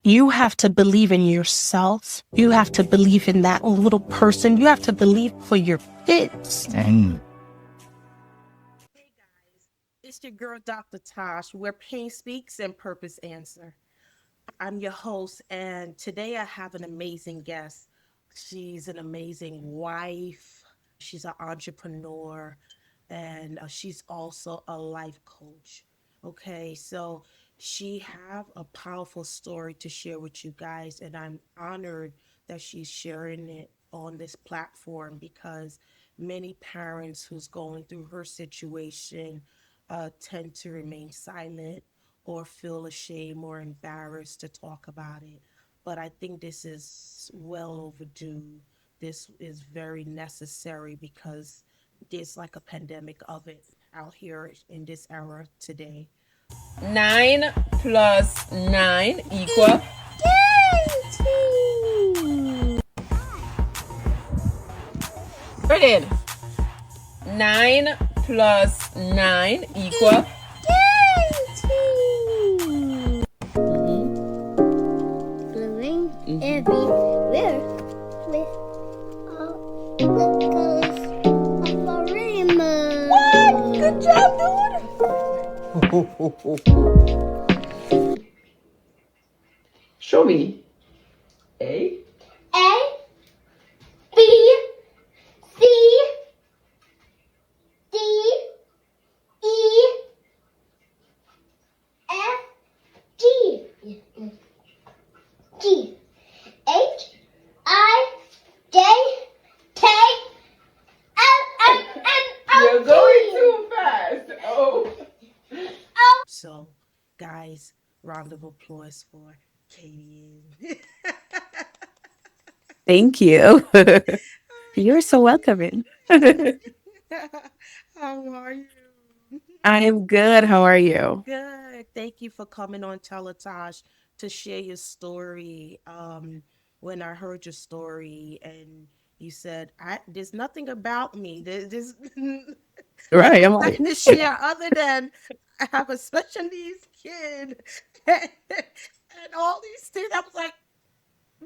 You have to believe in yourself. You have to believe in that little person. You have to believe for your kids. Hey guys, it's your girl Dr. Tash, where pain speaks and purpose answer. I'm your host, and today I have an amazing guest. She's an amazing wife. She's an entrepreneur, and she's also a life coach. Okay, so she have a powerful story to share with you guys, and I'm honored that she's sharing it on this platform because many parents who's going through her situation tend to remain silent or feel ashamed or embarrassed to talk about it. But I think this is well overdue. This is very necessary because there's like a pandemic of it out here in this era today. 9 plus 9 equal. Brilliant. 9 plus 9 equal. Living everywhere with because of a rainbow. What? Good job, dude. Show me. A. A B C D E F G G H I J K L M N You're O going P. too fast. Oh. So, guys, round of applause for Katie. Thank you. You're so welcoming. How are you? I am good. How are you? Good. Thank you for coming on TelaTash to share your story. When I heard your story and you said, there's nothing about me. There's Right. I'm like, nothing to share other than I have a special needs kid and all these things. I was like,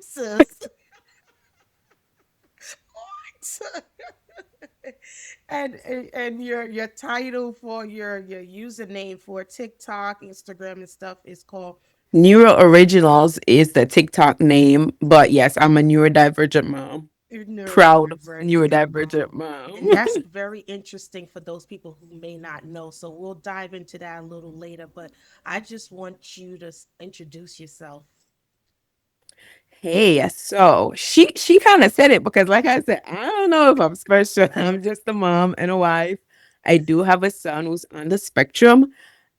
sis, what? And your title for your username for TikTok, Instagram, and stuff is called Neuro Originals is the TikTok name, but yes, I'm a neurodivergent mom. Proud Neurodivergent neurodivergent Mom. And mom. that's very interesting for those people who may not know. So we'll dive into that a little later. But I just want you to introduce yourself. Hey, so she kind of said it because, like I said, I don't know if I'm special. I'm just a mom and a wife. I do have a son who's on the spectrum.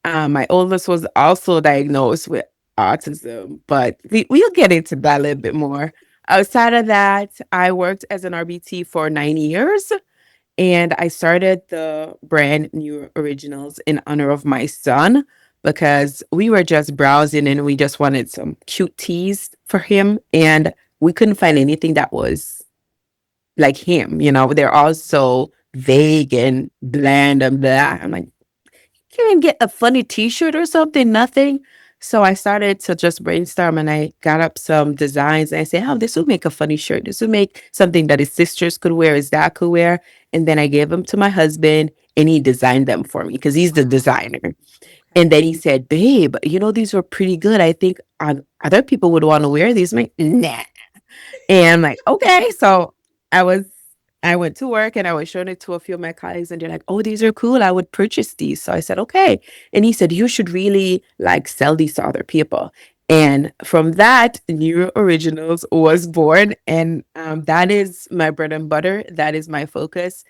My oldest was also diagnosed with autism, but we'll get into that a little bit more. Outside of that, I worked as an RBT for 9 years, and I started the brand New Originals in honor of my son because we were just browsing and we just wanted some cute teas for him, and we couldn't find anything that was like him. They're all so vague and bland and blah. I'm like, can't even get a funny t-shirt or something, nothing. So I started to just brainstorm and I got up some designs and I said, oh, this would make a funny shirt. This would make something that his sisters could wear, his dad could wear. And then I gave them to my husband and he designed them for me because he's the Wow. designer. And Okay. then he said, babe, these were pretty good. I think other people would want to wear these. I'm like, nah. And I'm like, okay. So I was I went to work and I was showing it to a few of my colleagues and they're like, oh, these are cool. I would purchase these. So I said, okay. And he said, you should really like sell these to other people. And from that, New Originals was born. And that is my bread and butter. That is my focus.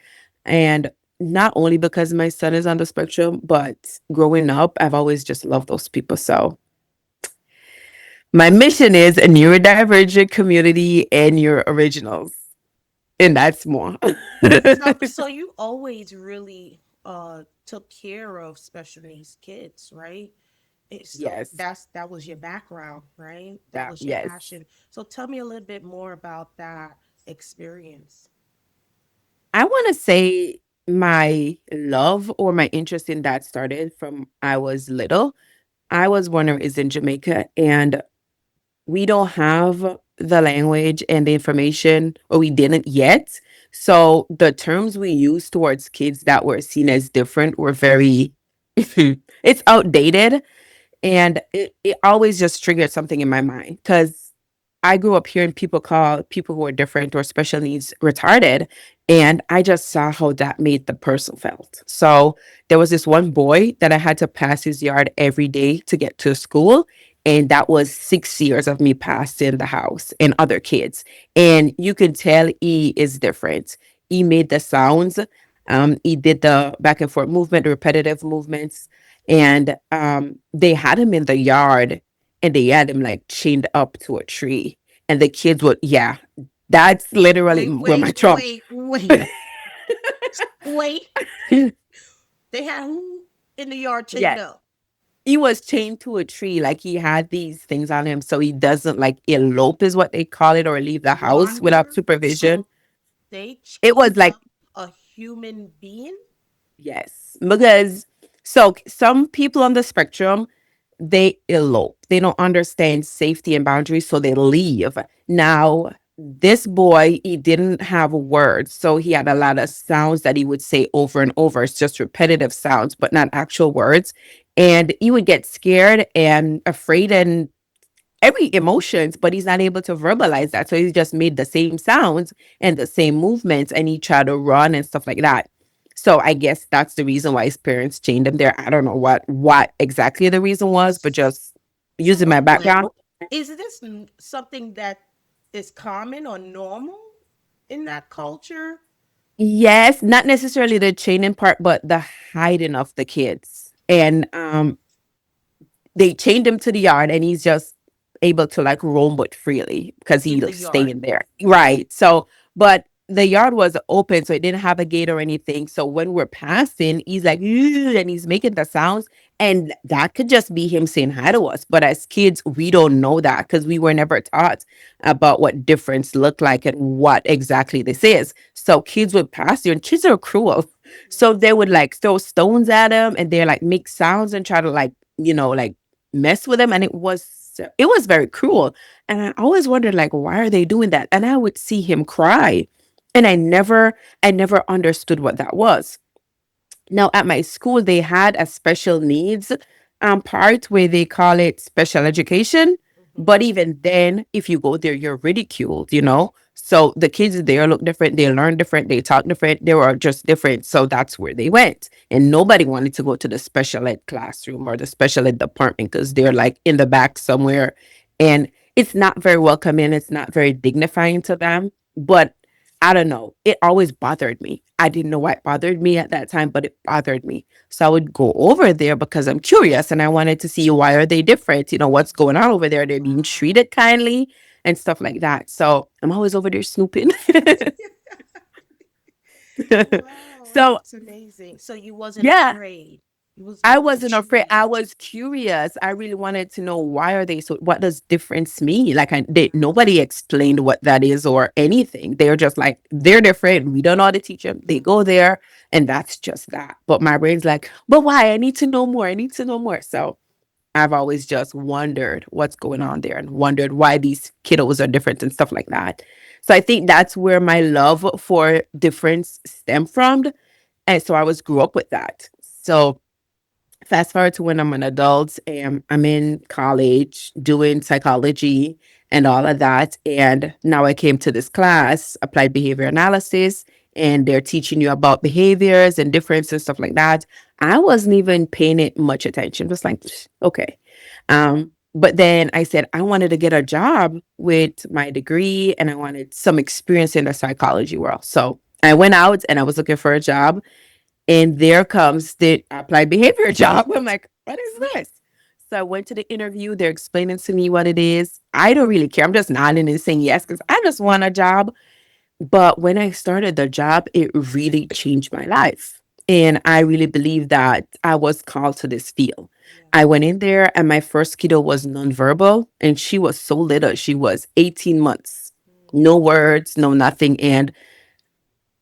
And not only because my son is on the spectrum, but growing up, I've always just loved those people. So my mission is a neurodivergent community and your originals. And that's more. So you always really took care of special needs kids, right? So Yes. that was your background, right? That That was your yes. passion. So tell me a little bit more about that experience. I want to say my love or my interest in that started from I was little. I was born and raised in Jamaica, and we don't have the language and the information, or we didn't yet. So the terms we use towards kids that were seen as different were very, it's outdated. And it always just triggered something in my mind because I grew up hearing people call people who are different or special needs retarded. And I just saw how that made the person felt. So there was this one boy that I had to pass his yard every day to get to school. And that was 6 years of me passing the house and other kids. And you could tell he is different. He made the sounds. He did the back and forth movement, the repetitive movements, and they had him in the yard, and they had him like chained up to a tree, and the kids would, yeah, that's literally Wait, where my wait, trauma. wait, wait, wait. They had who in the yard chained Yeah, up? he was chained to a tree, like he had these things on him so he doesn't like elope is what they call it, or leave the house without Wander. supervision. So they It was chained like, up a human being? yes, because so some people on the spectrum, they elope. They don't understand safety and boundaries, so they leave. Now, this boy, he didn't have words, so he had a lot of sounds that he would say over and over. It's just repetitive sounds, but not actual words. And he would get scared and afraid and every emotions, but he's not able to verbalize that. So he just made the same sounds and the same movements, and he tried to run and stuff like that. So I guess that's the reason why his parents chained him there. I don't know what exactly the reason was, but just using So my wait, background. is this something that is common or normal in that culture? Yes, not necessarily the chaining part, but the hiding of the kids. And they chained him to the yard, and he's just able to like roam but freely because In he'll the stay yard. in there. Right. So, but the yard was open, so it didn't have a gate or anything. So when we're passing, he's like, "Ugh," and he's making the sounds. And that could just be him saying hi to us. But as kids, we don't know that because we were never taught about what difference looked like and what exactly this is. So kids would pass you, and kids are cruel. So they would like throw stones at him, and they're like make sounds and try to like, like mess with him, and it was very cruel. And I always wondered like, why are they doing that? And I would see him cry, and I never understood what that was. Now, at my school, they had a special needs part where they call it special education. Mhm. But even then, if you go there, you're ridiculed. So the kids there look different, they learn different, they talk different, they were just different. So that's where they went. And nobody wanted to go to the special ed classroom or the special ed department because they're like in the back somewhere. And it's not very welcoming, it's not very dignifying to them. But I don't know. It always bothered me. I didn't know why it bothered me at that time, but it bothered me. So I would go over there because I'm curious and I wanted to see why are they different? What's going on over there? They're being Wow. treated kindly and stuff like that. So I'm always over there snooping. Wow, So that's amazing. So you wasn't yeah, afraid. You was I wasn't afraid. I intrigued. was curious. I really wanted to know why are they so. What does difference mean? Like Wow. nobody explained what that is or anything. They're just like they're different. We don't know how to teach them. They go there, and that's just that. But my brain's like, but why? I need to know more. I need to know more. So I've always just wondered what's going on there and wondered why these kiddos are different and stuff like that. So I think that's where my love for difference stemmed from, and so I was grew up with that. So fast forward to when I'm an adult and I'm in college doing psychology and all of that. And now I came to this class, applied behavior analysis, and they're teaching you about behaviors and difference and stuff like that. I wasn't even paying it much attention. Just like, okay. But then I said I wanted to get a job with my degree and I wanted some experience in the psychology world. So I went out and I was looking for a job, and there comes the applied behavior job. I'm like, what is this? So I went to the interview. They're explaining to me what it is. I don't really care. I'm just nodding and saying yes because I just want a job. But when I started the job, it really changed my life. And I really believe that I was called to this field. Yeah. I went in there, and my first kiddo was nonverbal, and she was so little. She was 18 months, Mm. no words, no nothing. And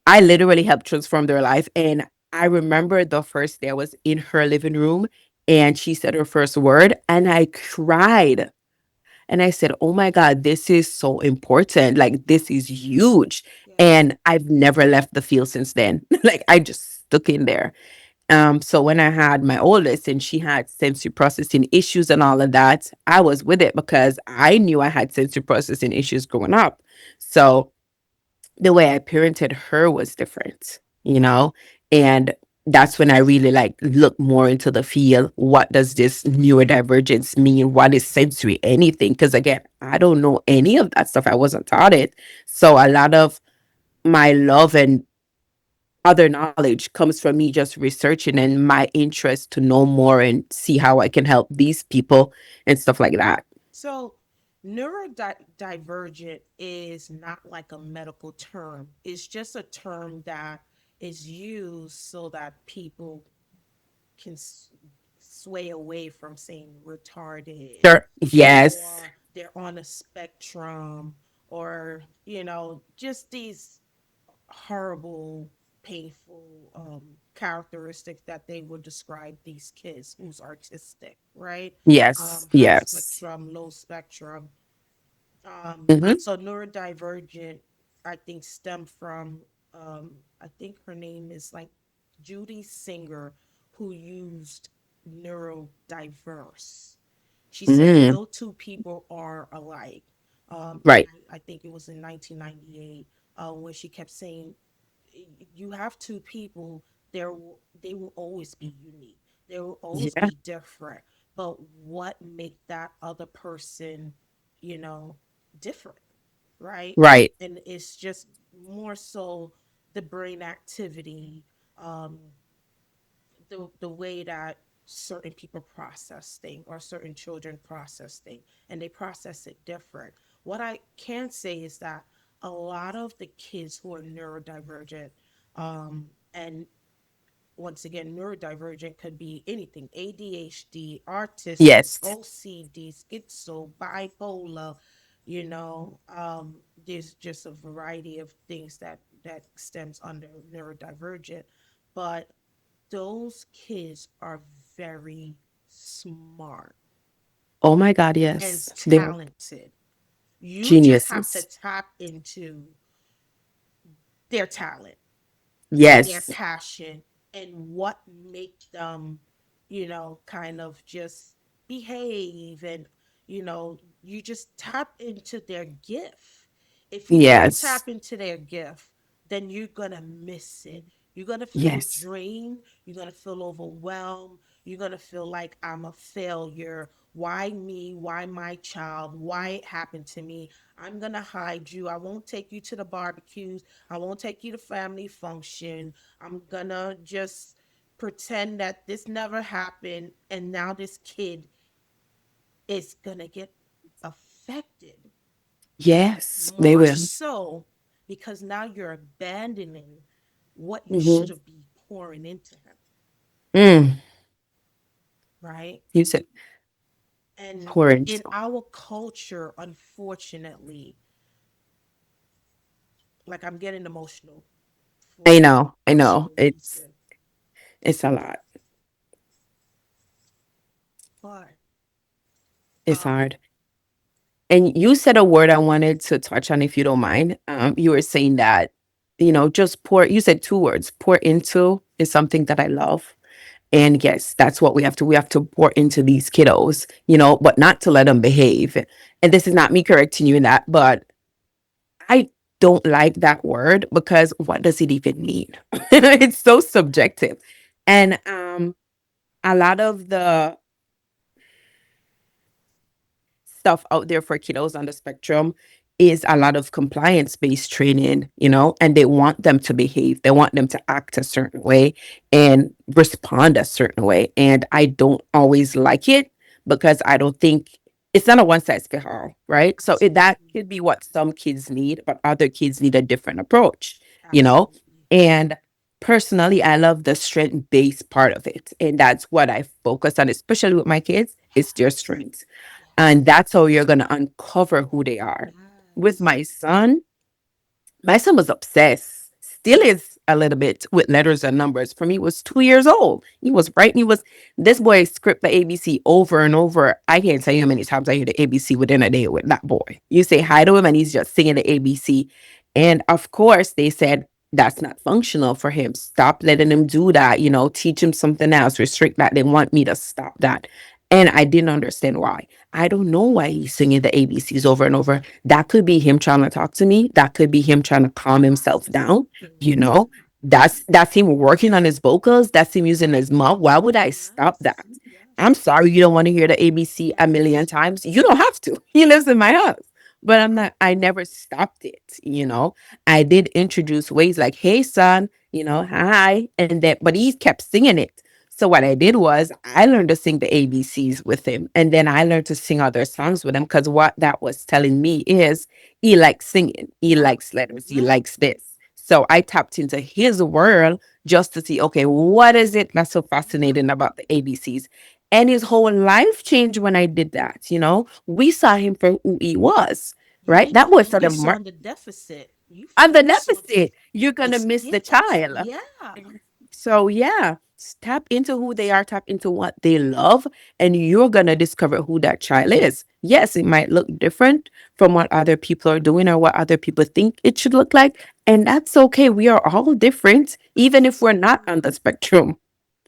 I literally helped transform their life. And I remember the first day I was in her living room and she said her first word and I cried. And I said, oh my God, this is so important. Like, this is huge. Yeah. And I've never left the field since then. Like, I just stuck in there. So when I had my oldest and she had sensory processing issues and all of that, I was with it because I knew I had sensory processing issues growing up. So the way I parented her was different, you know? And that's when I really like look more into the field. What does this neurodivergence mean? What is sensory? Anything? Because again, I don't know any of that stuff. I wasn't taught it. So a lot of my love and other knowledge comes from me just researching and my interest to know more and see how I can help these people and stuff like that. So, neurodivergent is not like a medical term. It's just a term that is used so that people can sway away from saying retarded Sure. Yes. or they're on a spectrum or, just these horrible, painful characteristics that they would describe these kids who's artistic, right? Yes. High Yes. spectrum, low spectrum. Hmm. So neurodivergent, I think, stem from I think her name is like Judy Singer, who used neurodiverse. She said Mm. no two people are alike. And Right. I think it was in 1998 when she kept saying you have two people, they will always be unique. They will always Yeah. be different. But what make that other person, you know, different, right? Right. And it's just more so the brain activity, um, the way that certain people process things or certain children process things, and they process it different. What I can say is that a lot of the kids who are neurodivergent, and once again, neurodivergent could be anything: ADHD, autistic, Yes. OCD, schizo, bipolar. There's just a variety of things that stems under neurodivergent, but those kids are very smart Oh my God. and Yes. They are talented. You just have to geniuses. tap into their talent and their Yes. passion and what make them, kind of just behave, and you just tap into their gift. If you don't Yes. tap into their gift, then you're gonna miss it. You're gonna feel Yes. drained, you're gonna feel overwhelmed, you're gonna feel like I'm a failure. Why me? Why my child? Why it happened to me? I'm gonna hide you. I won't take you to the barbecues. I won't take you to family function. I'm gonna just pretend that this never happened. And now this kid is gonna get affected Yes. They more will. so because now you're abandoning what you Hmm. should be pouring into him, Mm. right? You said And pour in into. our culture, unfortunately, like I'm getting emotional I for know. I a know. certain It's reason, it's a lot. but It's um, hard. And you said a word I wanted to touch on, if you don't mind. You were saying that, just pour. You said two words. Pour into is something that I love. And yes, that's what we have to. We have to pour into these kiddos, but not to let them behave. And this is not me correcting you in that, but I don't like that word because what does it even mean? It's so subjective. And a lot of the stuff out there for kiddos on the spectrum is a lot of compliance based training, and they want them to behave. They want them to act a certain way and respond a certain way. And I don't always like it because I don't think it's not a one size fits all, right? So that absolutely, could be what some kids need, but other kids need a different approach, you know? absolutely, And personally, I love the strength based part of it. And that's what I focus on, especially with my kids, is their yes, strengths, and yes, that's how you're going to uncover who they are. With yes. my son was obsessed. still is a little bit with letters and numbers. For me, it was 2 years old. He was bright and he was, this boy script the ABC over and over. I can't tell you how many times I hear the ABC within a day with that boy. You say hi to him and he's just singing the ABC. And of course, they said that's not functional for him. Stop letting him do that. Teach him something else, restrict that. They want me to stop that. And I didn't understand why. I don't know why he's singing the ABCs over and over. That could be him trying to talk to me. That could be him trying to calm himself down. You Absolutely. know, that's him working on his vocals. That's him using his mouth. Why would I stop Yes. that? Yes. I'm sorry you don't want to hear the ABC a million Yes. times. You don't have to. He lives in my house. But I'm not, I never stopped it. I did introduce ways like, hey son, hi. And that, but he kept singing it. So what I did was I learned to sing the ABCs with him. And then I learned to sing other songs with him because what that was telling me is he likes singing, he Yeah. likes letters, he Yeah. likes this. So I tapped into his world just to see, okay, what is it that's so Yeah. fascinating about the ABCs? And his whole life changed when I did that. We saw him for who he was, right? Yeah. That was sort You of saw the deficit. on the You saw deficit. You're gonna his miss the gifts. child. Yeah. So yeah, tap into who they are, tap into what they love, and you're gonna discover who that child is. Yes, it might look different from what other people are doing or what other people think it should look like. And that's okay. We are all different, even if we're not on the Absolutely. spectrum.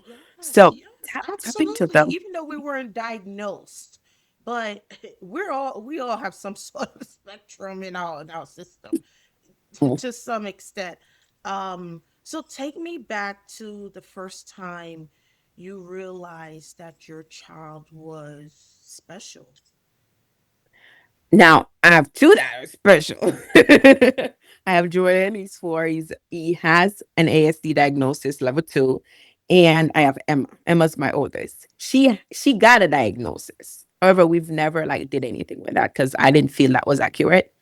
Yes. So Yes. tap into Absolutely. them. Even though we weren't diagnosed, but we all have some sort of spectrum in our system to some extent. So take me back to the first time you realized that your child was special. Now I have two that are special. I have Jordan. He's 4. He has an ASD diagnosis, level 2, and I have Emma. Emma's my oldest. She got a diagnosis. However, we've never like did anything with that because I didn't feel that was accurate.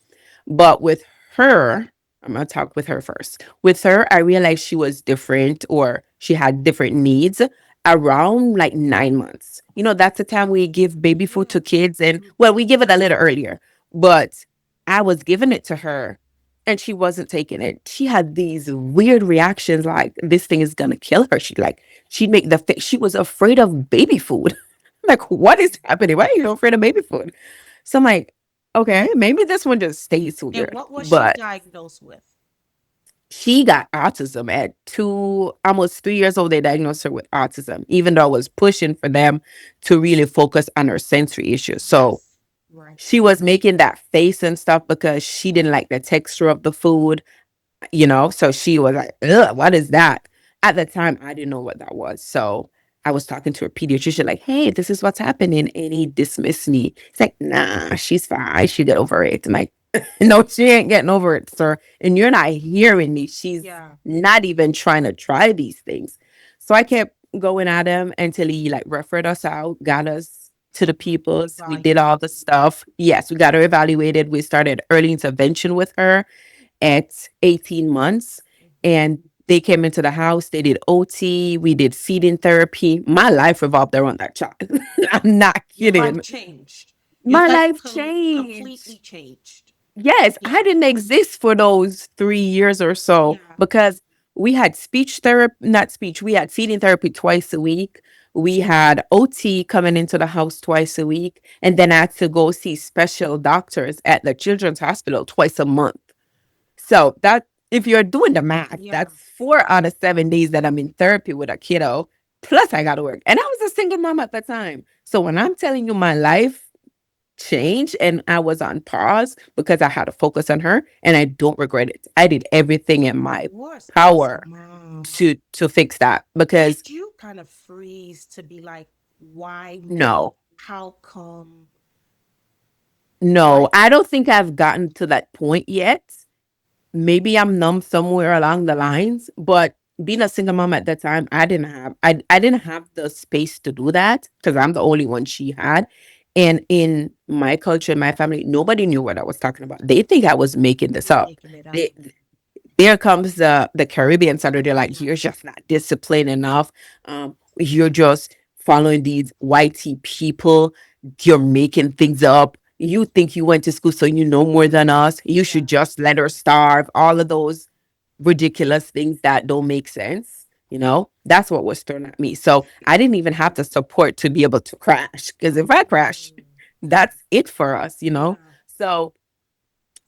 But with her, I'm gonna talk with her first. With her, I realized she was different or she had different needs around like 9 months. That's the time we give baby food Yeah. to kids, and well, we give it a little earlier, but I was giving it to her and she wasn't taking it. She had these weird reactions like this thing is gonna kill her. She'd make the face. She was afraid of baby food. Like, what is happening? Why are you afraid of baby food? So I'm like, okay, maybe this one just stays And weird. what was she But diagnosed with? she got autism at 2, almost 3 years old. They diagnosed her with autism, even though I was pushing for them to really focus on her sensory issues. So Yes. Right. she was making that face and stuff because she didn't like the texture of the food. So she was like, ugh, what is that? At the time, I didn't know what that was. So I was talking to her pediatrician, like, hey, this is what's happening. And he dismissed me. He's like, nah, she's fine. She get over it. I'm like, no, she ain't getting over it, sir. And you're not hearing me. She's Yeah. not even trying to try these things. So I kept going at him until he like referred us out, got us to the peoples. We did all the Evaluated. stuff. Yes, we got her evaluated. We started early intervention with her at 18 months. Mhm. And they came into the house, they did OT, we did feeding therapy. My life revolved around that child. I'm not Your life kidding. changed. Your My life life changed. completely changed. Yes, I Yeah. didn't exist for those 3 years or so Yeah. because we had speech therapy, not speech, we had feeding therapy twice a week. We had OT coming into the house twice a week. And then I had to go see special doctors at the children's hospital twice a month. So that if you're doing the math, Yeah. that's 4 out of 7 days that I'm in therapy with a kiddo. Plus, I got to work, and I was a single mom at the time. So when I'm telling you my life changed and I was on pause because I had to focus on her, and I don't regret it. I did everything in Of my course, as a power mom. to fix that because Did you kind of freeze to be like, why me? no, How come? no, Like, I don't think I've gotten to that point yet. Maybe I'm numb somewhere along the lines, but being a single mom at that time, I didn't have the space to do that because I'm the only one she had. And in my culture, in my family, nobody knew what I was talking about. They think I was making this you're up. making it up. They, there comes the Caribbean side where they're like, Yeah. you're just not disciplined enough. You're just following these whitey people. You're making things up. You think you went to school, so you know more than us. You should Yeah. just let her starve. All of those ridiculous things that don't make sense. That's what was thrown at me. So I didn't even have the support to be able to crash. Because if I crash, Oh, that's it for us. yeah. So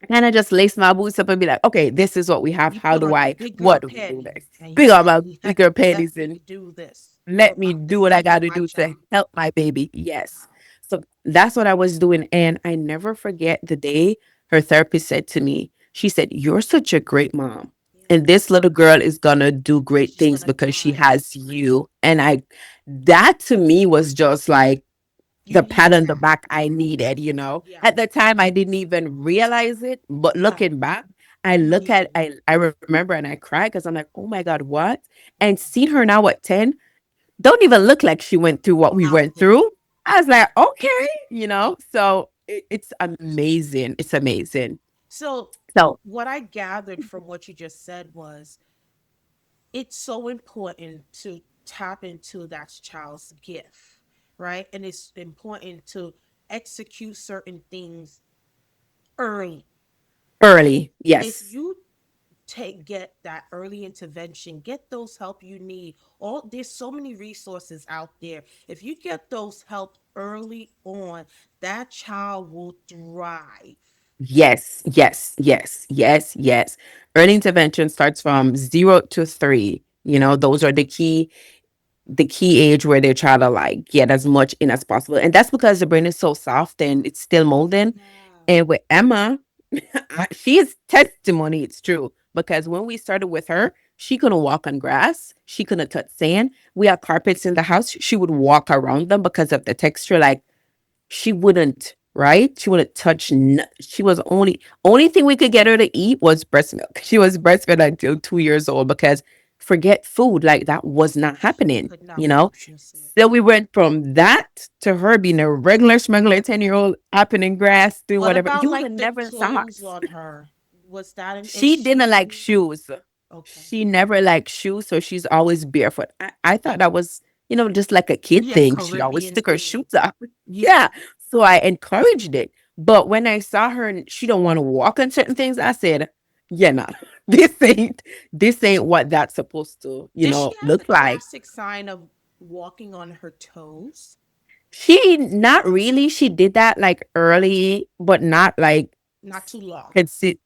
I kind of just lace my boots up and be like, okay, this is what we have. You How put do on your I, big girl what do we do panties next? and you Big on said, my bigger let panties me and do this let me for do what I got to my do to child. help my baby. Yes. Wow. So that's what I was doing. And I never forget the day her therapist said to me, she said, "You're such a great mom. Yeah. And this little girl is going to do great She's things gonna because she thrive. has you." And that to me was just like You the pat needed on the that. back I needed. Yeah. At the time, I didn't even realize it. But Yeah. looking back, You needed it. I remember and I cried because I'm like, oh my God, what? And seeing her now at 10, don't even look like she went through what we went Nothing. through. I was like, okay. So it's amazing. It's amazing. So So what I gathered from what you just said was it's so important to tap into that child's gift, right? And it's important to execute certain things early. early, If yes. you get that early intervention, get those help you need. All there's so many resources out there. If you get those help early on, that child will thrive. Yes, yes, yes, yes, yes. Early intervention starts from 0 to 3. Those are the key age where they're trying to like get as much in as possible. And that's because the brain is so soft and it's still molding. Yeah. And with Emma, she is testimony. It's true. Because when we started with her, she couldn't walk on grass. She couldn't touch sand. We had carpets in the house. She would walk around them because of the texture. Like she wouldn't, right? She wouldn't touch. She was only thing we could get her to eat was breast milk. She was breastfed until 2 years old because forget food, like that was not She happening. could not You know, process it. so we went from that to her being a regular smuggler, 10-year-old, hopping in grass, doing What whatever. about You would like have the never saw clothes socks. on her? Was that an She didn't like issue? shoes. Okay. She never liked shoes, so she's always barefoot. I thought that was, just like a kid Yeah, thing. She always Caribbean took her thing. shoes off. Yeah. So I encouraged it. But when I saw her and she don't want to walk on certain things, I said, yeah, nah, this ain't what that's supposed to, Did she have the look like. classic sign of walking on her toes? She not really. She did that like early, but not like Not too long.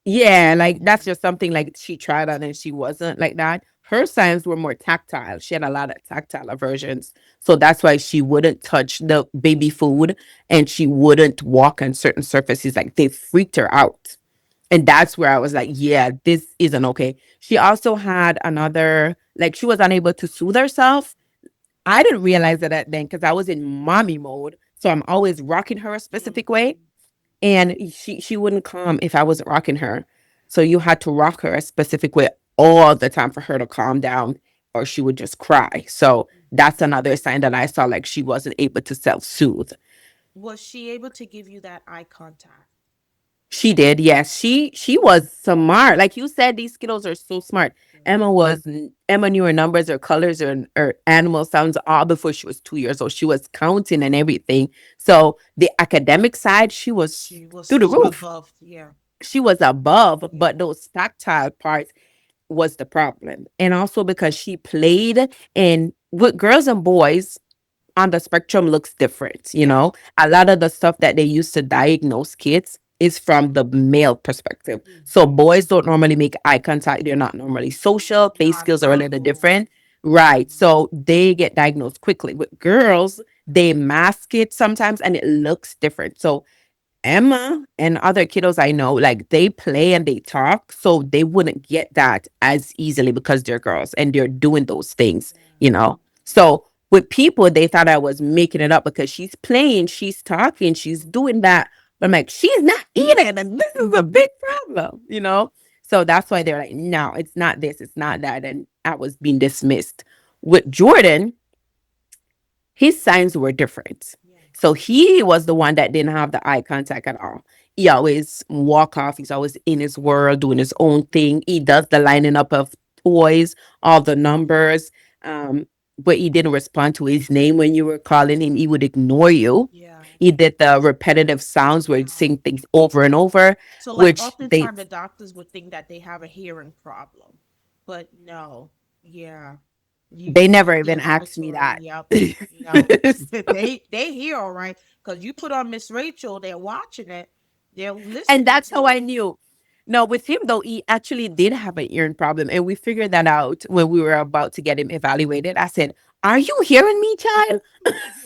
yeah, like that's Okay. just something like she tried on and she wasn't like that. Her signs were more tactile. She had a lot of tactile aversions. So that's why she wouldn't touch the baby food and she wouldn't walk on certain surfaces. Like they freaked her out. And that's where I was like, yeah, this isn't okay. She also had another, like she was unable to soothe herself. I didn't realize that then because I was in mommy mode. So I'm always rocking her a specific way. Mhm. And she wouldn't calm if I wasn't rocking her. So you had to rock her a specific way all the time for her to calm down or she would just cry. So that's another sign that I saw like she wasn't able to self-soothe. Was she able to give you that eye contact? She did, yes. She was smart. Like you said, these kiddos are so smart. Emma knew her numbers, her colors, her animal sounds all before she was 2 years old. She was counting and everything. So the academic side, she was She through the was roof. above. Yeah. She was above, Yeah. but those tactile parts was the problem. And also because she played and with girls and boys, on the spectrum looks different. Yeah. A lot of the stuff that they use to diagnose kids is from the male perspective. So Mhm. boys don't normally make eye contact. They're not normally social. Play skills are a little Nonverbal. different. Right. So they get diagnosed quickly. With girls, they mask it sometimes and it looks different. So Emma and other kiddos I know, like they play and they talk, so they wouldn't get that as easily because they're girls and they're doing those things. So with people, they thought I was making it up because she's playing, she's talking, she's doing that. But I'm like, she's not eating, and this is a big problem. So that's why they're like, no, it's not this, it's not that. And I was being dismissed. With Jordan, his signs were different. Yeah. So he was the one that didn't have the eye contact at all. He always walk off. He's always in his world, doing his own thing. He does the lining up of toys, all the numbers. But he didn't respond to his name when you were calling him. He would ignore you. Yeah. He did the repetitive sounds where he'd Wow. sing things over and over, So, like, which they oftentimes the doctors would think that they have a hearing problem. but no, yeah, They you never need the even asked me advisory. that. Yep. No, they hear all right because you put on Miss Rachel. They're watching it. They're And listening that's to how I it. knew. No, with him though, he actually did have an earring problem, and we figured that out when we were about to get him evaluated. I said, "Are you hearing me, child?"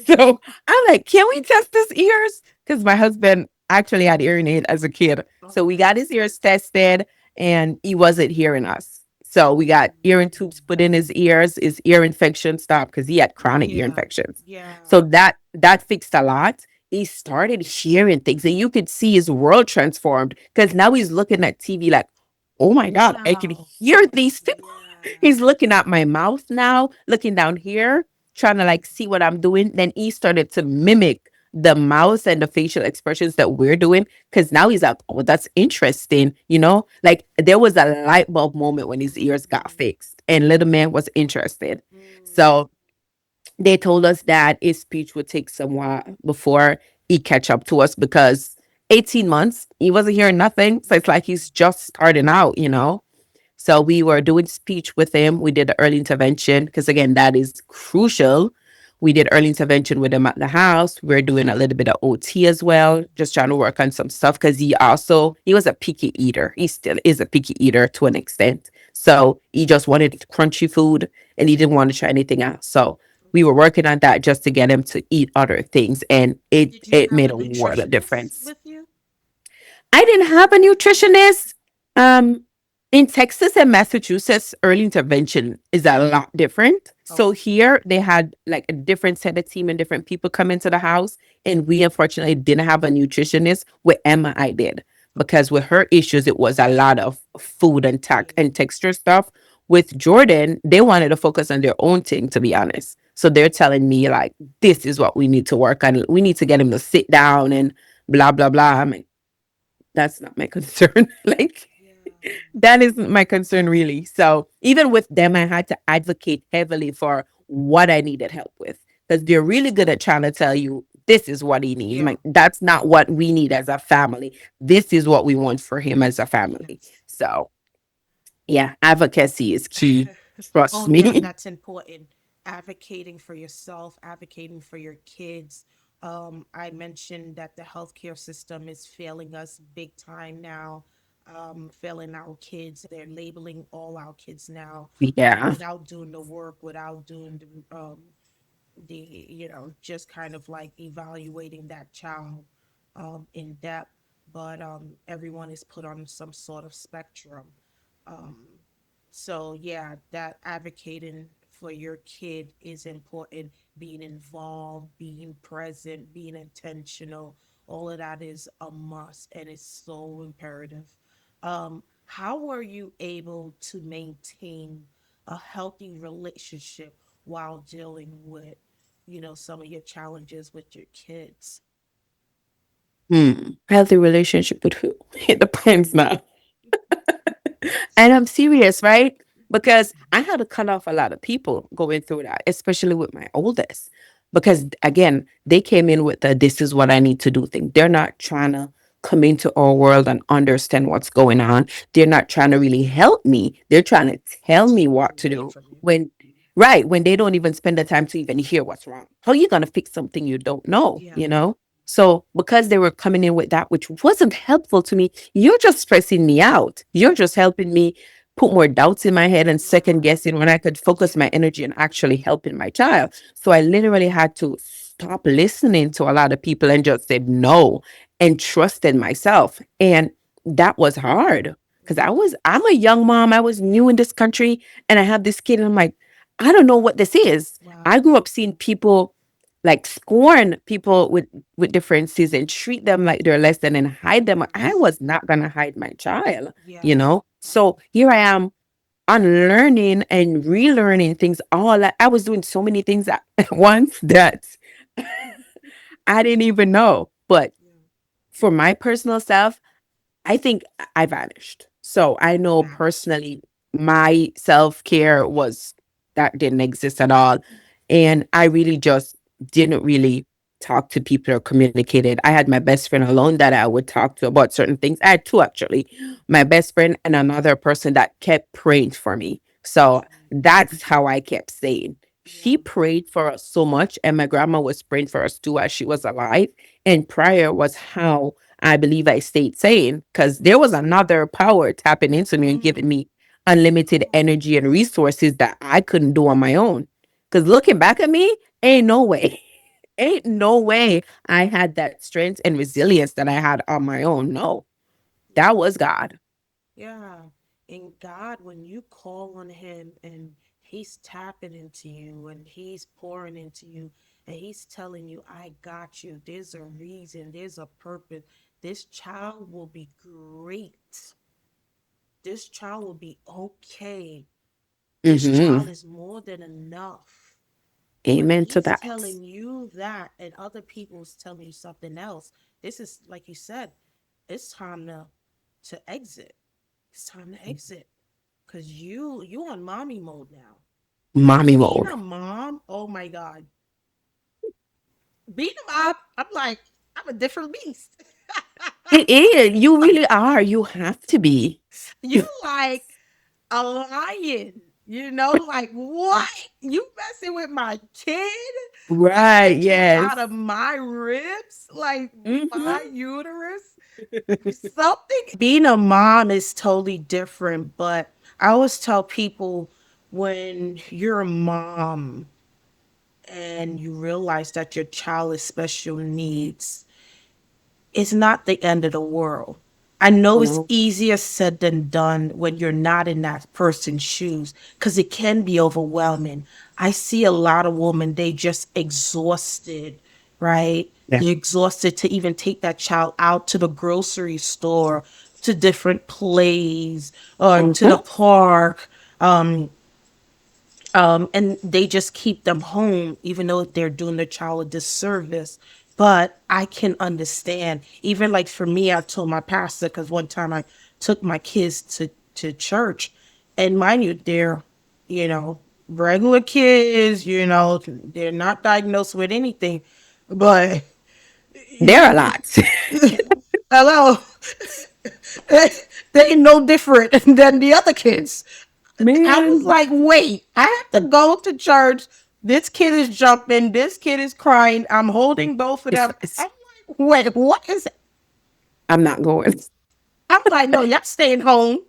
So I'm like, "Can we test his ears?" Because my husband actually had hearing aid as a kid, so we Okay. got his ears tested, and he wasn't hearing us. So we got earring tubes put in his ears. His ear infection stopped because he had chronic ear Yeah. infections. Yeah. So that fixed a lot. He started hearing things and you could see his world transformed because now he's looking at TV like, oh my God, I can Wow. hear these things. Yeah. He's looking at my mouth now, looking down here, trying to like see what I'm doing. Then he started to mimic the mouth and the facial expressions that we're doing because now he's like, oh, that's interesting. Like there was a light bulb moment when his ears got Mhm. fixed and little man was interested. Mm. So they told us that his speech would take some while before he catch up to us because 18 months he wasn't hearing nothing, so it's like he's just starting out. So we were doing speech with him. We did the early intervention because again, that is crucial. We did early intervention with him at the house. We are doing a little bit of OT as well, just trying to work on some stuff because he was a picky eater. He still is a picky eater to an extent. So he just wanted crunchy food and he didn't want to try anything else. So we were working on that just to get him to eat other things, and it Did you it have made a a world of nutritionist difference. with you? I didn't have a nutritionist. Um, in Texas and Massachusetts, early intervention is a lot different. So Okay. here they had like a different set of team and different people come into the house. And we unfortunately didn't have a nutritionist. With Emma, I did. Because with her issues, it was a lot of food and tack Yeah. and texture stuff. With Jordan, they wanted to focus on their own thing, to be honest. So they're telling me like, this is what we need to work on. We need to get him to sit down and blah blah blah. I'm like, that's not my concern. Like Yeah. that isn't my concern really. So even with them, I had to advocate heavily for what I needed help with because they're really good at trying to tell you this is what he needs. Yeah. Like that's not what we need as a family. This is what we want for him as a family. Yes. So yeah, advocacy is key. Trust Oh yeah, me. that's important. Advocating for yourself, advocating for your kids. I mentioned that the healthcare system is failing us big time now, failing our kids. They're labeling all our kids now, Yeah. without doing the work, without doing the just kind of like evaluating that child in depth. But everyone is put on some sort of spectrum. Um, so yeah, that advocating for your kid is important. Being involved, being present, being intentional, all of that is a must and it's so imperative. How were you able to maintain a healthy relationship while dealing with, some of your challenges with your kids? Healthy relationship with who? It depends now. And I'm serious, right? Because I had to cut off a lot of people going through that, especially with my oldest. Because again, they came in with the this is what I need to do thing. They're not trying to come into our world and understand what's going on. They're not trying to really help me. They're trying to tell me Take it what to away do from you. when right, when they don't even spend the time to even hear what's wrong. How are you gonna fix something you don't know, Yeah. you know? So because they were coming in with that which wasn't helpful to me, you're just stressing me out. You're just helping me put more doubts in my head and second Right. guessing when I could focus my energy on actually helping my child. So I literally had to stop listening to a lot of people and just said no and trusted myself. And that was hard because I'm a young mom. I was new in this country and I have this kid and I'm like, I don't know what this is. I Wow. grew up seeing people like scorn people with differences and treat them like they're less than and hide them. I Yes. was not gonna hide my child, you Yes. know. So here I am unlearning and relearning things. All I was doing so many things at once that I didn't even know. But Yeah. for my personal self, I think I vanished. So I know Wow. personally my self care was that didn't exist at all. And I really just didn't really talk to people or communicated. I had my best friend alone that I would talk to about certain things. I had two actually, my best friend and another person that kept praying for me. So Mm, that's how I kept saying. She yeah. prayed for us so much, and my grandma was praying for us too as she was alive. And prayer was how I believe I stayed sane because there was another power tapping into me and Mm, giving me unlimited energy and resources that I couldn't do on my own. Because looking back at me, ain't no way. Ain't no way I had that strength and resilience that I had on my own. No, that was God. yeah. And God, when you call on Him and He's tapping into you and He's pouring into you and He's telling you, I got you. There's a reason, there's a purpose. This child will be great. This child will be okay. This child Hmm. is more than enough. When Amen to He's that. telling you that and other people's telling you something else, this is like you said, it's time to exit. It's time to exit. Cause you on mommy mode now. Mommy Being mode. a mom, oh my God. Being a mom, I'm like, I'm a different beast. It is. You really are. You have to be. You like a lion. Like what? You messing with my kid? Right. A kid Yes. out of my ribs, like my Hmm. uterus. Something. Being a mom is totally different, but I always tell people when you're a mom and you realize that your child is special needs, it's not the end of the world. I know it's No. easier said than done when you're not in that person's shoes because it can be overwhelming. I see a lot of women, they just exhausted, right? Yeah. They're exhausted to even take that child out to the grocery store, to different plays, or to the Hmm. park. And they just keep them home, even though they're doing the child a disservice. But I can understand. Even like for me, I told my pastor because one time I took my kids to church, and mind you, they're you know regular kids. They're not diagnosed with anything, but There are lots. hello, they ain't no different than the other kids. I was Man, like, wait, I have to go to church. This kid is jumping. This kid is crying. I'm holding both of them. it's, I'm like, wait, what is it? I'm not going. I'm like, no, y'all staying home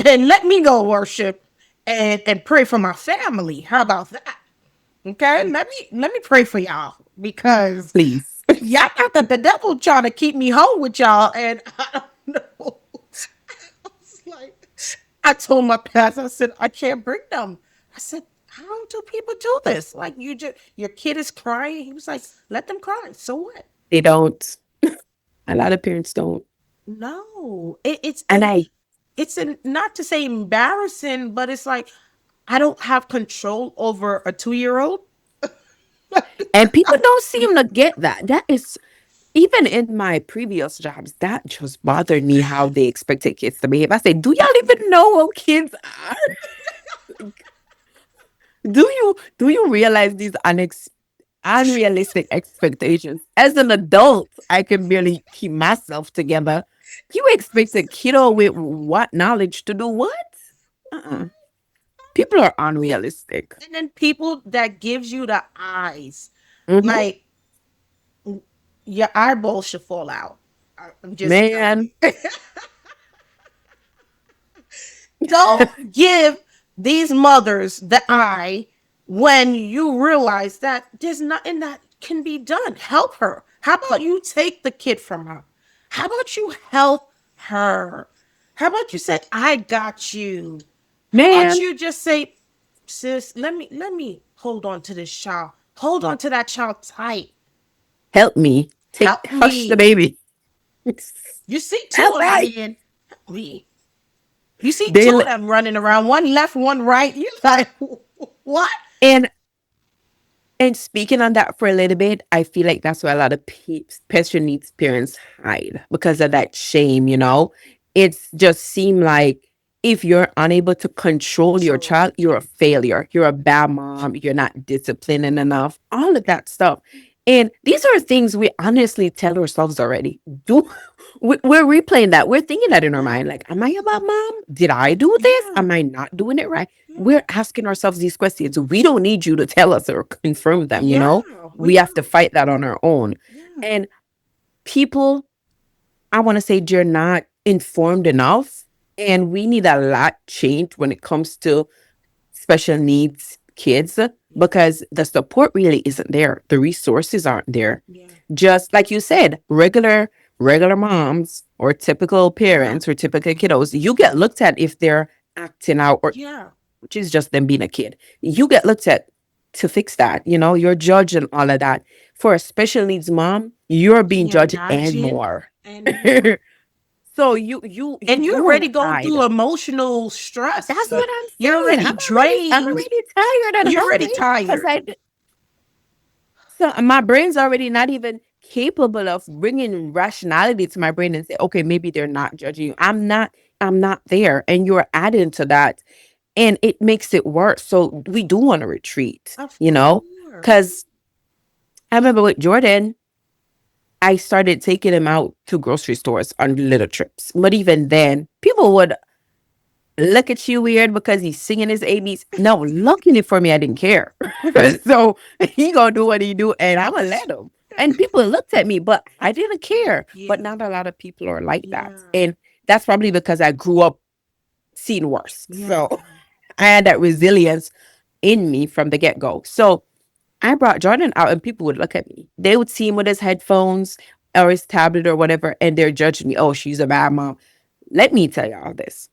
and let me go worship and pray for my family. How about that? Okay, let me pray for y'all because Please. y'all got the devil trying to keep me home with y'all, and I don't know. I was like, I told my pastor, I said, I can't bring them. I said, how do people do this? Like your kid is crying. He was like, let them cry. So what? They don't. A lot of parents don't. No, it's And not to say embarrassing, but it's like I don't have control over a 2 year old. and people don't seem to get that. That is even in my previous jobs, that just bothered me how they expected kids to behave. I said, do y'all even know how kids are? Do you realize these unrealistic expectations? As an adult, I can barely keep myself together. You expect a kiddo with what knowledge to do what? Uh-uh. People are unrealistic. And then people that gives you the eyes, Hmm. like your eyeballs should fall out. I'm just telling Man, you. Don't give these mothers the eye when you realize that there's nothing that can be done. Help her. How about you take the kid from her? How about you help her? How about you say, I got you? How about man, you just say, sis, let me hold on to this child. Hold on to that child tight. help me. Take Help hush the me. baby. You see two Help of them me. in. Help me. You see two of They them running around, one left, one right. You're like, what? and And speaking on that for a little bit, I feel like that's why a lot of special needs parents hide because of that shame, you know? It's just seem like if you're unable to control your Control child, your you're a kid. failure. You're a bad mom. You're not disciplining enough. All of that stuff. And these are things we honestly tell ourselves already. Do we're replaying that. We're thinking that in our Yeah, mind. Like, am I a bad mom? Did I do this? yeah, Am I not doing it right? we're asking ourselves these questions. We don't need you to tell us or confirm them, you Yeah, know? we We have to don't. fight that on our own. Yeah. And people, I want to say, you're not informed enough. And we need a lot change when it comes to special needs kids Yeah. because the support really isn't there. The resources aren't there. Yeah. Just like you said, regular moms or typical Yeah. parents or typical kiddos, you get looked at if they're acting out or Yeah. which is just them being a kid. You get looked at to fix that. You know, you're judged and all of that. For a special needs mom, you're being Yeah. judged Not and yet. more. And more. So you And you're go already and going hide. through emotional stress. That's what I'm You're saying. already I'm drained. already tired and You're already hungry because tired. my brain's already not even capable of bringing rationality to my brain and say, okay, maybe they're not judging you. I'm not there, and you're adding to that, and it makes it worse. So we do want to retreat, Of you know, course. because I remember with Jordan, I started taking him out to grocery stores on little trips, but even then, people would look at you weird because he's singing his ABs. No, luckily for me, I didn't care. So he gonna do what he do, and I'm gonna let him. And people looked at me, but I didn't care. Yeah. But not a lot of people are like that, Yeah. and that's probably because I grew up seeing worse. Yeah. So I had that resilience in me from the get go. So I brought Jordan out, and people would look at me. They would see him with his headphones or his tablet or whatever, and they're judging me. Oh, she's a bad mom. Let me tell y'all this.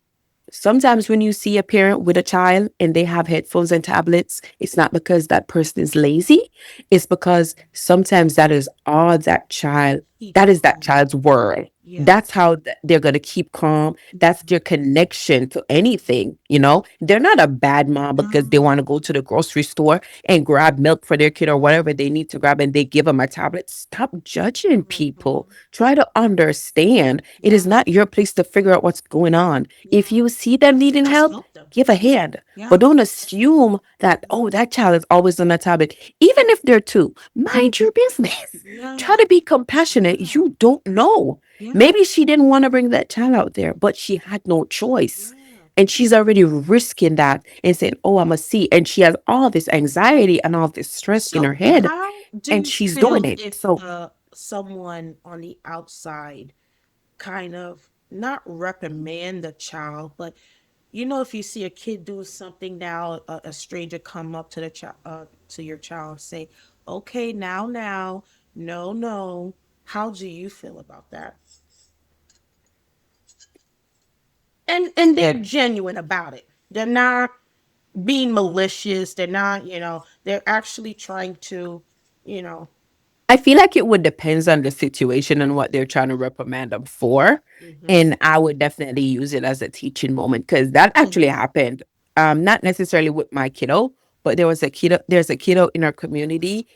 Sometimes when you see a parent with a child and they have headphones and tablets, it's not because that person is lazy. It's because sometimes Keep that is that going. child's world. Yeah. That's how they're going to keep calm. That's their connection to anything, you know? They're not a bad mom because they No. want to go to the grocery store and grab milk for their kid or whatever they need to grab and they give them a tablet. Stop judging people. Mhm. Try to understand. It Yeah. is not your place to figure out what's going on. If Yeah. you see them needing Just help, help them. give a hand. Yeah. But don't assume that, oh, that child is always on a tablet. Even if they're two, mind your business. Yeah. Try to be compassionate. Yeah. You don't know. Yeah. Maybe she didn't want to bring that child out there, but she had no choice. Yeah. And she's already risking that and saying, oh, I must see. And she has all this anxiety and all this stress in So, her head, how do and you she's doing feel it. if So someone on the outside kind of not reprimand the child, but if you see a kid do something now, a stranger come up to the child, to your child, and say, "Okay, now, no, no." How do you feel about that? And they're yeah, genuine about it. They're not being malicious. They're not, they're actually trying to, you know. I feel like it would depends on the situation and what they're trying to reprimand them for. Hmm. And I would definitely use it as a teaching moment because that actually Hmm. happened. Not necessarily with my kiddo, but there's a kiddo in our community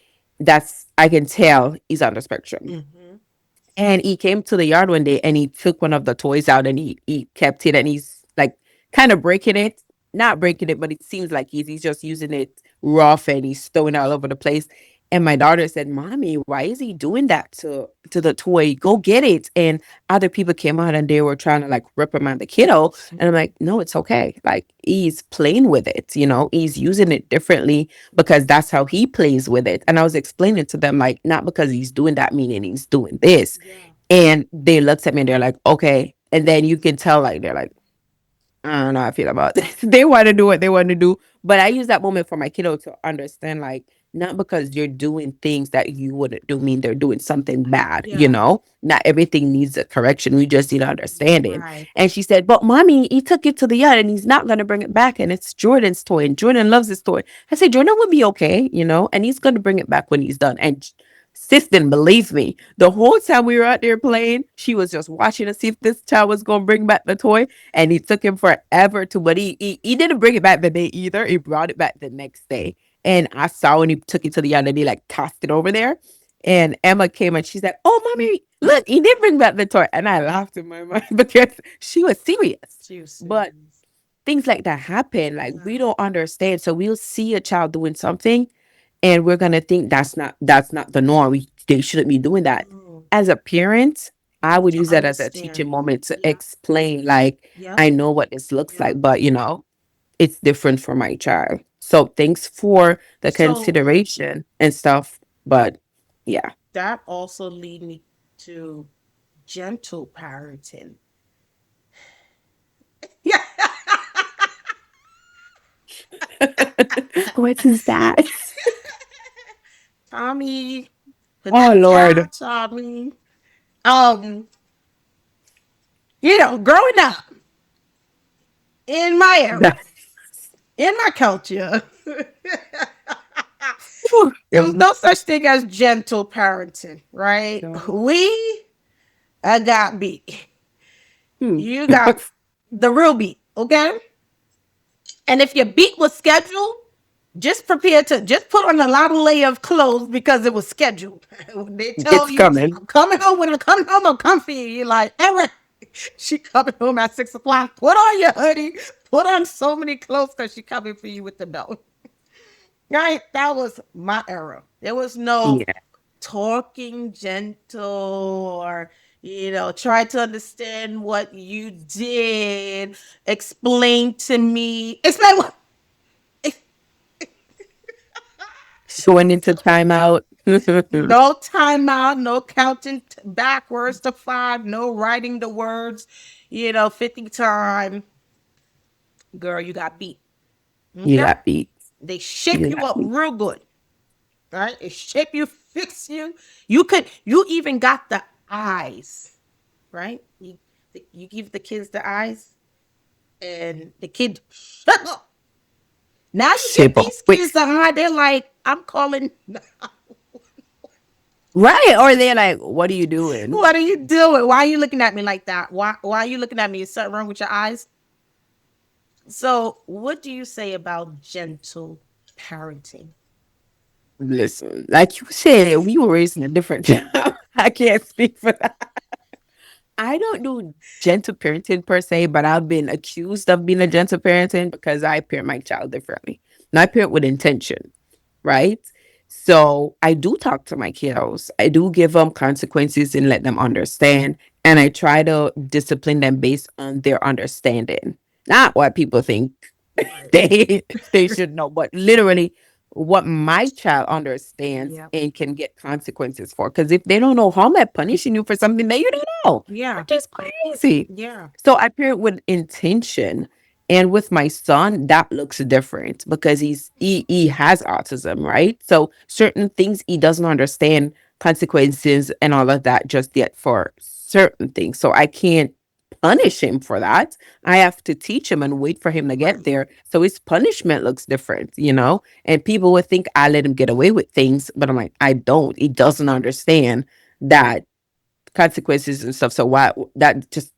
that's I can tell he's on the spectrum. Hmm. And he came to the yard one day and he took one of the toys out and he kept it and he's like kind of breaking it. Not breaking it, but it seems like he's just using it rough and he's throwing it all over the place. And my daughter said, Mommy, why is he doing that to the toy? Go get it. And other people came out and they were trying to like reprimand the kiddo. And I'm like, no, it's okay. Like he's playing with it, you know, he's using it differently because that's how he plays with it. And I was explaining to them, like, not because he's doing that, meaning he's doing this. Yeah. And they looked at me and they're like, okay. And then you can tell, like, they're like, I don't know how I feel about this. They want to do what they want to do. But I use that moment for my kiddo to understand, like, not because you're doing things that you wouldn't do mean they're doing something bad, you Yeah. know? Not everything needs a correction. We just need understanding. Right. And she said, but mommy, he took it to the yard and he's not going to bring it back. And it's Jordan's toy and Jordan loves his toy. I said, Jordan will be okay, you know? And he's going to bring it back when he's done. And sis didn't believe me. The whole time we were out there playing, she was just watching to see if this child was going to bring back the toy. And it took him forever to, but he didn't bring it back the day either. He brought it back the next day. And I saw when he took it to the yard and he like tossed it over there. And Emma came and she said, oh, mommy, look, he did bring back the toy. And I laughed in my mind because she was serious. She was But serious. things like that happen. Like Yeah. we don't understand. So we'll see a child doing something and we're gonna think that's not the norm. They shouldn't be doing that. No. As a parent, You I need would to use that as a understand. teaching moment to Yeah. explain, like, Yep. I know what this looks Yep. like, but you know, it's different for my child. So thanks for the So consideration and stuff. But yeah. that also lead me to gentle parenting. Yeah, What is that? Tommy, put Oh that Lord. couch on me. Um, growing up in my era, That- in my culture, there was no such thing as gentle parenting, right? We got beat. Hmm. You got the real beat, okay? And if your beat was scheduled, just prepare to just put on a lot of layer of clothes because it was scheduled. When they tell It's you, coming. I'm coming home, when I come home, I'm comfy. You're like, Eric, she coming home at 6 o'clock. Put on your hoodie. Put on so many clothes because she coming for you with the belt. Right? That was my era. There was no Yeah. talking gentle or try to understand what you did, explain to me, explain what. Going into timeout. No timeout, no counting backwards to five, no writing the words, 50 time. Girl, you got beat. You Okay? got beat. They shape You you got up beat. real good, right? They shape you, fix you. You even got the eyes, right? You give the kids the eyes, and the kid, shut up. Now you give Shape up these quick. kids the eye, they're like, I'm calling. Right. Or they're like, what are you doing? What are you doing? Why are you looking at me like that? Why are you looking at me? Is something wrong with your eyes? So, what do you say about gentle parenting? Listen, like you said, we were raised in a different job. I can't speak for that. I don't do gentle parenting per se, but I've been accused of being a gentle parenting because I parent my child differently. And I parent with intention, right? So I do talk to my kiddos. I do give them consequences and let them understand. And I try to discipline them based on their understanding, not what people think Right. they they should know, but literally what my child understands Yeah. and can get consequences for. Because if they don't know how am I punishing you for something that you don't know, Yeah. which is crazy. Yeah. So I parent with intention. And with my son, that looks different because he has autism, right? So certain things he doesn't understand consequences and all of that just yet for certain things. So I can't punish him for that. I have to teach him and wait for him to get Right. there. So his punishment looks different. And people would think I let him get away with things, but I'm like, I don't. He doesn't understand that consequences and stuff. So why that just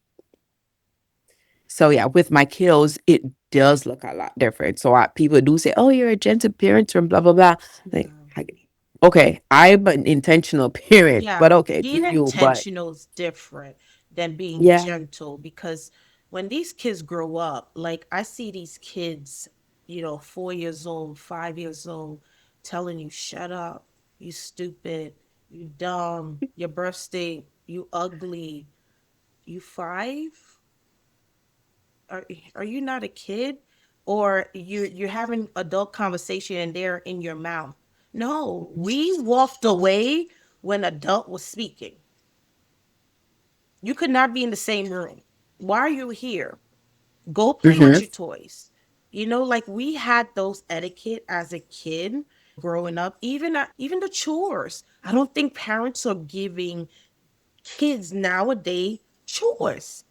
so yeah, with my kiddos, it does look a lot different. So people do say, "Oh, you're a gentle parent," and blah blah blah. Like, okay, I'm an intentional parent, Yeah. but okay, do Being you? But intentional is different than being yeah, gentle because when these kids grow up, like I see these kids, 4 years old, 5 years old, telling you, shut up, you stupid, you dumb, your birthday, you ugly, you five? Are you not a kid? Or you're having adult conversation and they're in your mouth. No, we walked away when adult was speaking. You could not be in the same room. Why are you here? Go play with hmm your toys. Like we had those etiquette as a kid growing up. Even the chores. I don't think parents are giving kids nowadays chores.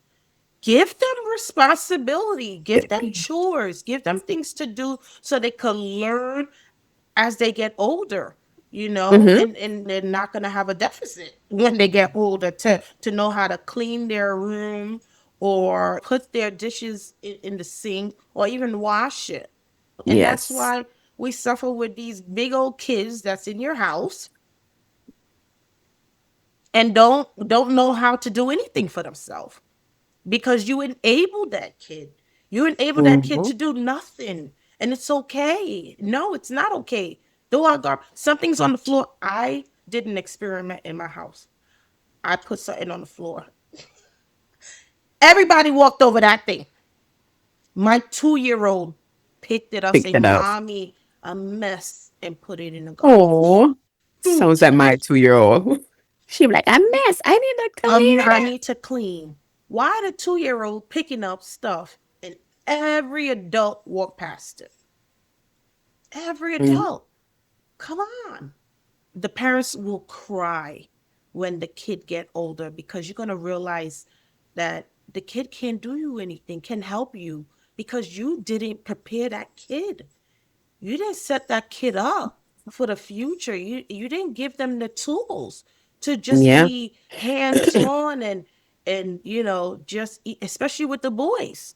Give them responsibility. Give them chores. Give them things to do so they can learn as they get older, hmm and they're not going to have a deficit when they get older to know how to clean their room or put their dishes in the sink or even wash it. And that's yes, why we suffer with these big old kids that's in your house and don't know how to do anything for themselves because you enable that kid. You enable that kid hmm to do nothing. And it's okay. No, it's not okay. Though I got something's on the floor. I did an experiment in my house. I put something on the floor. Everybody walked over that thing. My 2-year old. picked it up, say, Picked it up. "Mommy, a mess," and put it in the garbage. Oh, sounds like my 2-year-old. She be like, a mess. I need to clean I it. need to clean. Why the 2 year old picking up stuff and every adult walk past it? Every Mm, adult. Come on. The parents will cry when the kid get older because you're going to realize that the kid can't do you anything, can help you because you didn't prepare that kid. You didn't set that kid up for the future. You didn't give them the tools to just yeah. be hands on and just especially with the boys.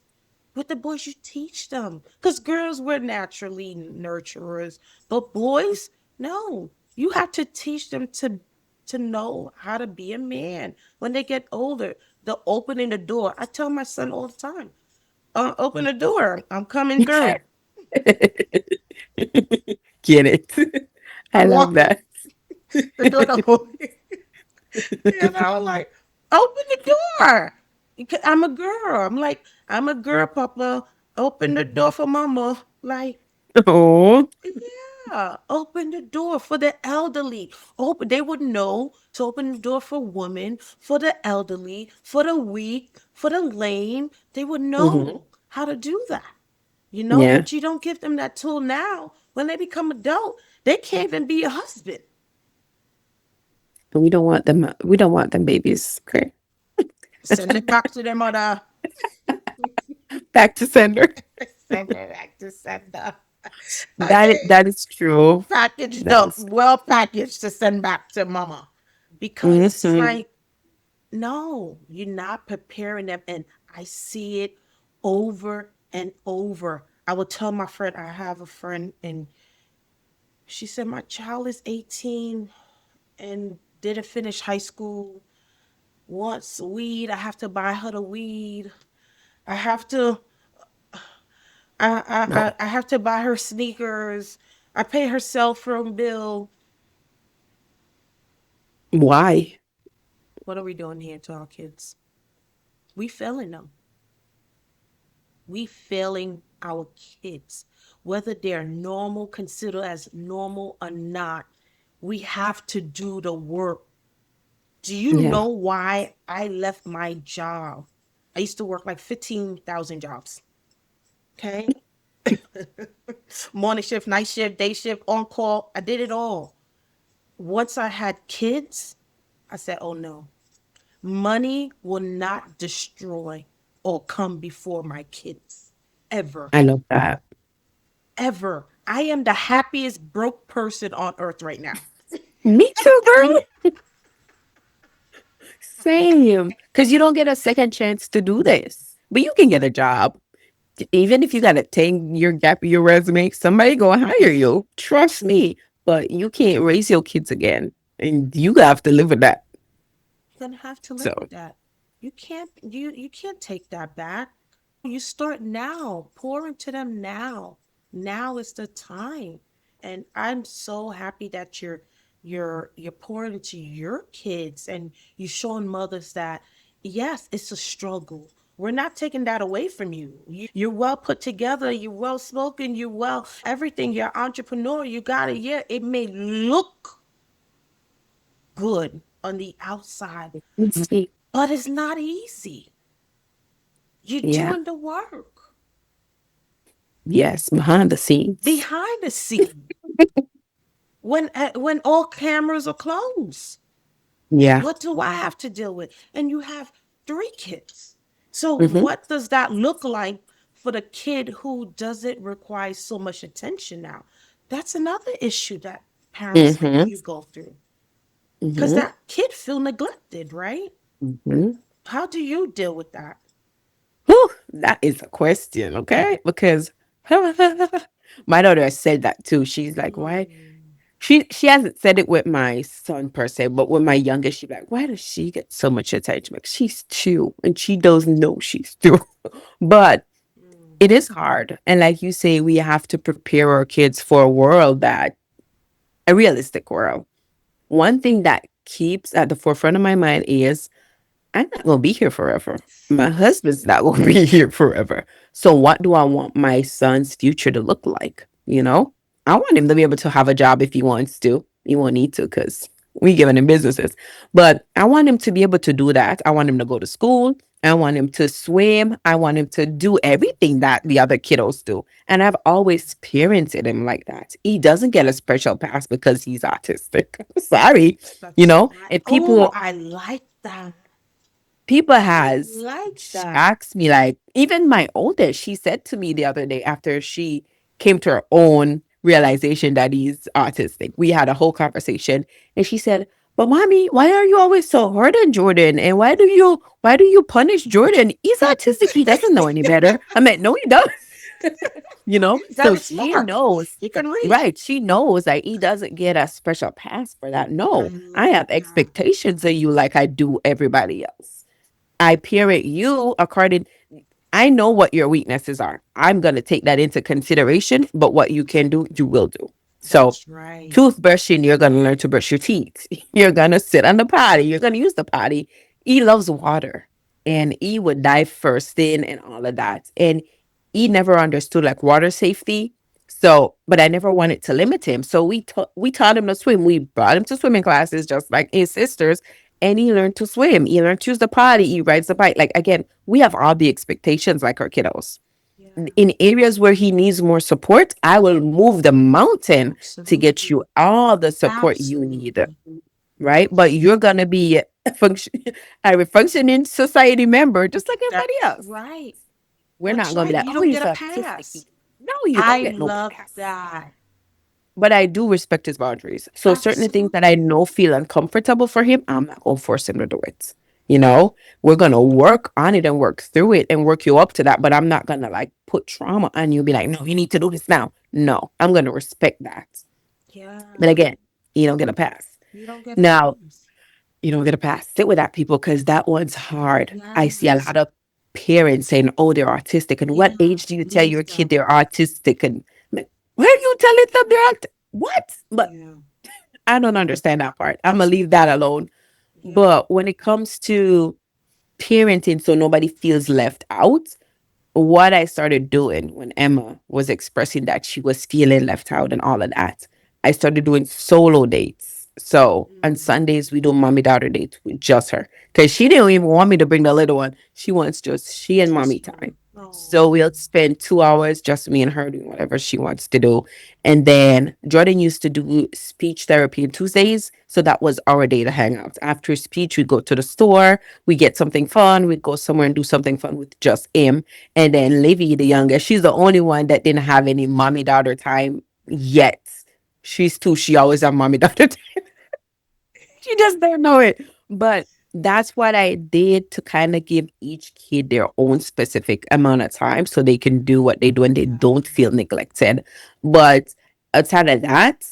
With the boys, you teach them because girls were naturally nurturers, but boys, no. You have to teach them to know how to be a man when they get older. The opening the door. I tell my son all the time, "Open the door. I'm coming through." Get it. I I love want that. the door to open. Like, "Open the door." I'm a girl. I'm like, "I'm a girl, Papa. Open the door for Mama." Like, Oh. yeah, open the door for the elderly. Open, they would know to open the door for women, for the elderly, for the weak, for the lame. They would Hmm. know how to do that, Yeah. but you don't give them that tool now. When they become adult, they can't even be a husband. We don't want them. We don't want them babies. Okay. Send it back to their mother. Back to sender. Send it back to sender. That is true. Packaged That up, is. well packaged to send back to mama. Because it's Hmm. like, no, you're not preparing them. And I see it over and over. I will tell my friend, I have a friend, and she said, "My child is 18 and didn't finish high school, wants weed. I have to buy her the weed. I have to, No. I have to buy her sneakers. I pay her cell phone bill." Why? What are we doing here to our kids? We failing them. We failing our kids. Whether they're normal, considered as normal or not, we have to do the work. Do you Yeah. know why I left my job? I used to work like 15,000 jobs. Okay. Morning shift, night shift, day shift, on call. I did it all. Once I had kids, I said, "Oh no, money will not destroy or come before my kids. Ever. I love that. Ever. I am the happiest broke person on earth right now." Me too, girl. Same. Because you don't get a second chance to do this. But you can get a job. Even if you got a 10-year gap in your resume, somebody gonna hire you. Trust me. But you can't raise your kids again. And you have to live with that. You're gonna have to live So with that. You can't take that back. You start now. Pour into them now. Now is the time. And I'm so happy that you're pouring into your kids and you're showing mothers that yes, it's a struggle. We're not taking that away from you. You're well put together, you're well spoken, you're well everything, you're entrepreneur, you got it. Yeah, it may look good on the outside, but it's not easy. You're yeah. doing the work Yes. Behind the scenes. behind the scene when all cameras are closed. Yeah. What do I have to deal with? And you have 3 kids. So Hmm. what does that look like for the kid who doesn't require so much attention now? That's another issue that parents like Hmm. you go through. Because Hmm. that kid feel neglected, right? Hmm. How do you deal with that? Whew, that is a question, okay? Because my daughter has said that too. She's like, why? Mm, She hasn't said it with my son per se, but with my youngest, she's like, why does she get so much attention? Like she's two and she doesn't know she's two. But mm, it is hard. And like you say, we have to prepare our kids for a world that a realistic world. One thing that keeps at the forefront of my mind is I'm not going to be here forever. My husband's not going to be here forever. So, what do I want my son's future to look like? You know, I want him to be able to have a job if he wants to. He won't need to because we giving him businesses. But I want him to be able to do that. I want him to go to school. I want him to swim. I want him to do everything that the other kiddos do. And I've always parented him like that. He doesn't get a special pass because he's autistic. Sorry. You That's know, right. and Oh, people I like that. people I has like that. asked me, like, even my oldest, she said to me the other day after she came to her own realization that he's autistic. We had a whole conversation and she said, "But mommy, why are you always so hard on Jordan? And why do you punish Jordan? He's autistic. He doesn't know any better." I'm like, "No, he does." So Very she smart. knows, You can read. right? She knows that he doesn't get a special pass for that. I No, I love have that. expectations of you like I do everybody else. I parent you according. I know what your weaknesses are. I'm gonna take that into consideration, but what you can do, you will do. So, That's right. toothbrushing, you're gonna learn to brush your teeth. You're gonna sit on the potty. You're gonna use the potty. He loves water, and he would dive first in and all of that. And he never understood like water safety. So, but I never wanted to limit him. So we taught him to swim. We brought him to swimming classes, just like his sisters, and he learned to swim. He learned to use the potty. He rides the bike. Like again, we have all the expectations like our kiddos. Yeah. In areas where he needs more support, I will move the mountain to get Absolutely. you all the support you need. Absolutely. Right? But you're gonna be a function a functioning society member just like everybody That's else. right. We're That's not gonna be right. like, You oh, don't he's get a autistic. pass. No, you don't I get no love pass. that. But I do respect his boundaries. So certain things that I Absolutely. know feel uncomfortable for him, I'm not gonna force him to do it. You know, we're gonna work on it and work through it and work you up to that. But I'm not gonna like put trauma on you, be like, no, you need to do this now. No, I'm gonna respect that. But Yeah. again, you don't get a pass. You don't get a Now, pass. you don't get a pass. Sit with that people because that one's hard. I see a Yes. lot of parents saying, "Oh, they're autistic." And what Yeah. age do you tell Leave your kid them. they're autistic? And like, where are you telling them they're what? But Yeah. I don't understand that part. I'm gonna leave that alone. Yeah. But when it comes to parenting, so nobody feels left out, what I started doing when Emma was expressing that she was feeling left out and all of that, I started doing solo dates. So on Mm. Sundays, we do mommy daughter dates with just her because she didn't even want me to bring the little one. She wants just she and mommy Just time. her. Oh. So we'll spend 2 hours just me and her doing whatever she wants to do. And then Jordan used to do speech therapy on Tuesdays. So that was our day to hang out. After speech, we go to the store, we get something fun, we go somewhere and do something fun with just him. And then Livy, the youngest, she's the only one that didn't have any mommy daughter time yet. She's two. She always have mommy daughter time. She just don't know it. But that's what I did to kind of give each kid their own specific amount of time so they can do what they do and they Yeah. don't feel neglected. But outside of that,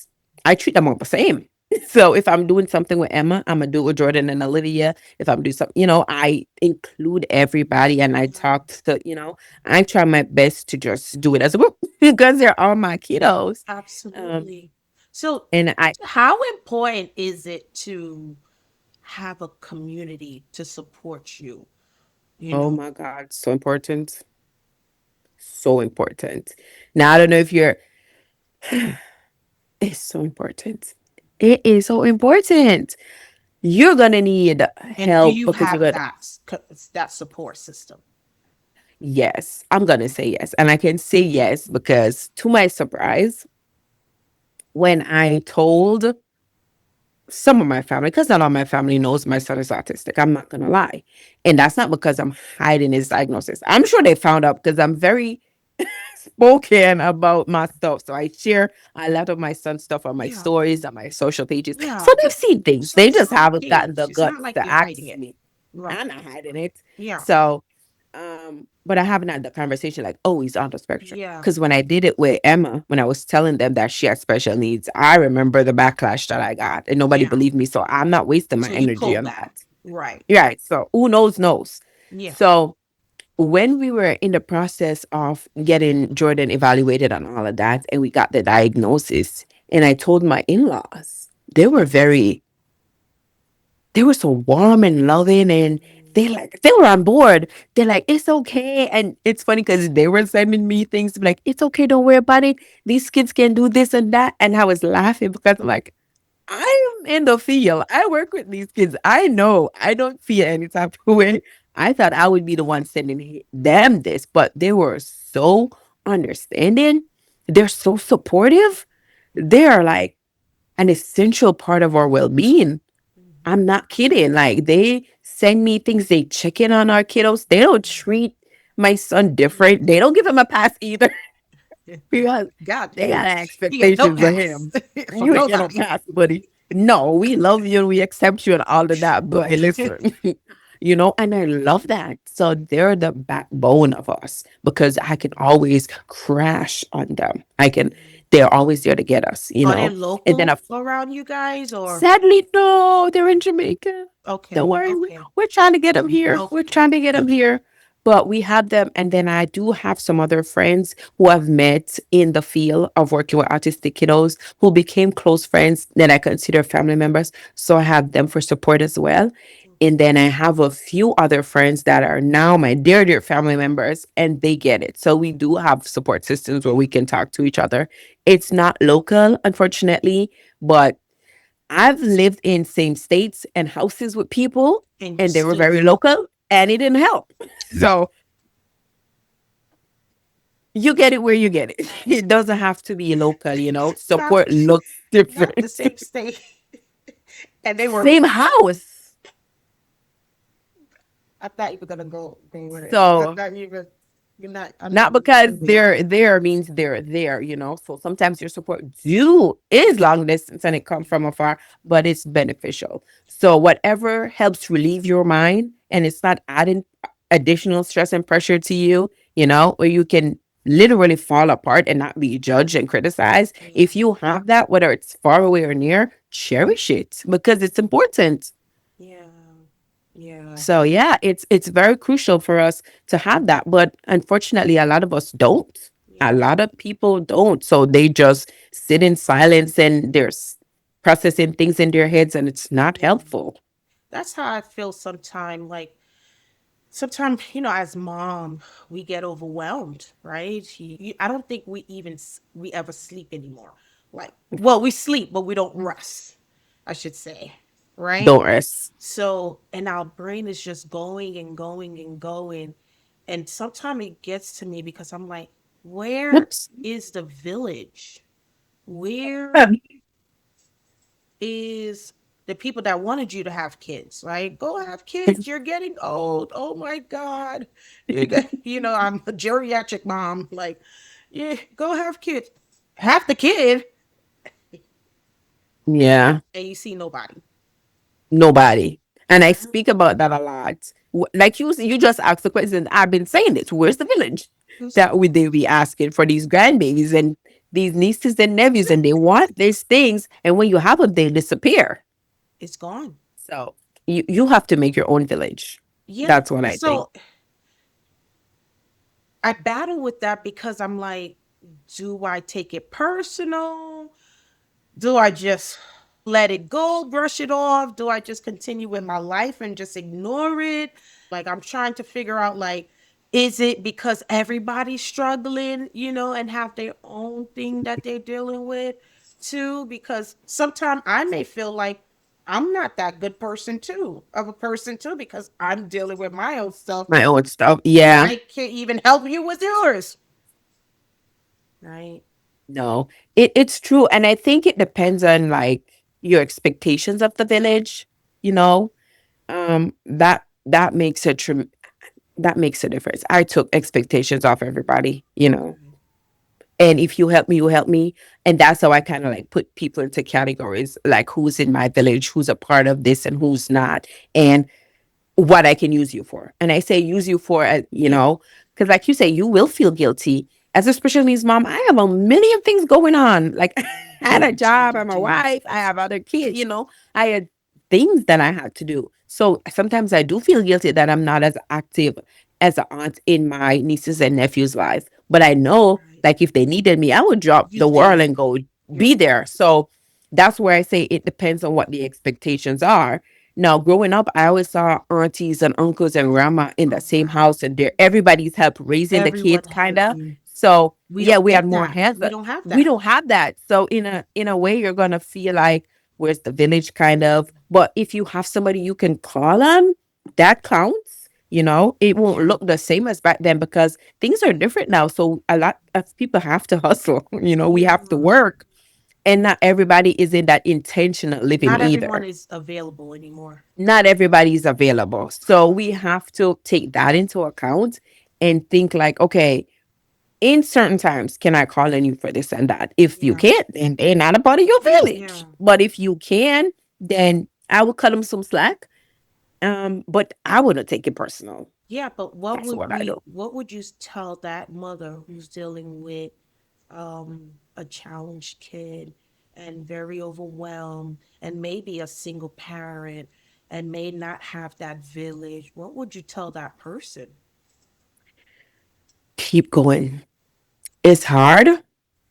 I treat them all the same. So if I'm doing something with Emma, I'm gonna do it with Jordan and Olivia. If I'm doing something, I include everybody and I Yeah. talk to, I try my best to just do it as a group because they're all my kiddos. Um, Absolutely. So, and I, how important is it to have a community to support you? You oh know, my God, so important. So important. Now, I don't know if you're, it's so important. It is so important. You're going to need and do help you because you're have going to, that support system? yes, I'm going to say yes. And I can say yes because to my surprise, when I told some of my family, because not all my family knows my son is autistic, I'm not going to lie. And that's not because I'm hiding his diagnosis. I'm sure they found out because I'm very spoken about my stuff. So I share a lot of my son's stuff on my Yeah. stories, on my social pages. So Yeah. they've seen things. So They it's just not haven't big. gotten the It's not guts like to you're hiding ask it. me. Right. I'm not hiding it. Yeah. So, but I haven't had the conversation like, oh, he's on the spectrum. Yeah. Because when I did it with Emma, when I was telling them that she had special needs, I remember the backlash that I got and nobody Yeah. believed me. So I'm not wasting my So you energy pull on back. that. Right. Right. So who knows, knows. Yeah. So when we were in the process of getting Jordan evaluated and all of that, and we got the diagnosis, and I told my in laws, they were so warm and loving, and they were on board. They're like, it's okay. And it's funny because they were sending me things like, it's okay, don't worry about it. These kids can do this and that. And I was laughing because I'm like, I'm in the field. I work with these kids. I know I don't feel any type of way. I thought I would be the one sending them this, but they were so understanding. They're so supportive. They are like an essential part of our well being. I'm not kidding. Like they send me things, they check in on our kiddos. They don't treat my son different. They don't give him a pass either because God they dang. got You get no expectations of pass him. from You ain't get no nobody. pass, buddy. No, we love you and we accept you and all of that. But hey, listen, and I love that. So they're the backbone of us because I can always crash on them. They're always there to get Are they us. And then local around you guys or? sadly, no, they're in Jamaica. Don't Okay, worry, okay, we're trying to get them here. We're okay. trying to get them here. But we have them, and then I do have some other friends who I've met in the field of working with autistic kiddos who became close friends that I consider family members. So I have them for support as well. And then I have a few other friends that are now my dear, dear family members, and they get it. So we do have support systems where we can talk to each other. It's not local, unfortunately, but I've lived in same states and houses with people, And you and they were still, very local, and it didn't help. So you get it where you get it. It doesn't have to be local. not Support looks not different. the same state. And they were. Same house. I thought you were gonna go. They were. I So thought you were. You're not. I'm not not because moving. they're there means they're there. So sometimes your support do is long distance and it comes from afar, but it's beneficial. So whatever helps relieve your mind and it's not adding additional stress and pressure to you, where you can literally fall apart and not be judged and criticized. Yeah. If you have that, whether it's far away or near, cherish it because it's important. Yeah. Yeah. So yeah, it's very crucial for us to have that. But unfortunately, a lot of us don't. A Yeah. lot of people don't. So they just sit in silence and they're processing things in their heads and it's not Yeah. helpful. That's how I feel sometimes. Like sometimes, as mom, we get overwhelmed, right? I don't think we ever sleep anymore. Like, well, we sleep, but we don't rest. I should say, right? Don't rest. So, and our brain is just going and going and going. And sometimes it gets to me because I'm like, where Oops. is the village? Where is the people that wanted you to have kids, right? Go have kids. You're getting old. Oh my God. I'm a geriatric mom. Like, yeah, go have kids. Have the kid, Yeah. and you see nobody. Nobody. And I speak about that a lot. Like you just asked the question. I've been saying this. Where's the village It's that would they be asking for these grandbabies and these nieces and nephews, and they want these things, and when you have them, they disappear. it's gone. So you have to make your own village. Yeah. That's what I think. So I battle with that because I'm like, do I take it personal? Do I just let it go, brush it off? Do I just continue with my life and just ignore it? Like I'm trying to figure out like is it because everybody's struggling, and have their own thing that they're dealing with too? Because sometimes I may feel like I'm not that good person too, of a person too, because I'm dealing with my own stuff My own stuff. and Yeah. I can't even help you with yours. Right. No. It's true. And I think it depends on like your expectations of the village, you know. That makes that makes a difference. I took expectations off everybody. Okay. And if you help me, you help me. And that's how I kind of like put people into categories, like who's in my village, who's a part of this and who's not. And what I can use you for. And I say use you for, because like you say, you will feel guilty. As a special needs mom, I have a million things going on. Like I had a You job, do, I'm a do. wife, I have other kids. I had things that I had to do. So sometimes I do feel guilty that I'm not as active as an aunt in my nieces and nephews' life. But I know, Right. like, if they needed me, I would drop You the world there. and go You're be there. So that's where I say it depends on what the expectations are Now, growing up, I always saw aunties and uncles and grandma in the Oh same wow. house, and there everybody's help raising the Everyone kids, kind of. helping. So We yeah, don't we had get more that. hands, We but don't have we that. don't have that. So in a way, you're gonna feel like where's the village, kind of. But if you have somebody you can call on, that counts. It won't Yeah. look the same as back then because things are different now. So a lot of people have to hustle. We Yeah. have to work, and not everybody is in that intentional living Not everyone either. is available anymore. Not everybody is available. So we have to take that into account and think like, okay, in certain times, can I call on you for this and that? If you Yeah. can't, then they're not a part of your Yeah. village. But if you can, then I will cut them some slack. But I wouldn't take it personal. Yeah, but That's what I do. what would you tell that mother who's dealing with a challenged kid and very overwhelmed and maybe a single parent and may not have that village? What would you tell that person? Keep going. It's hard,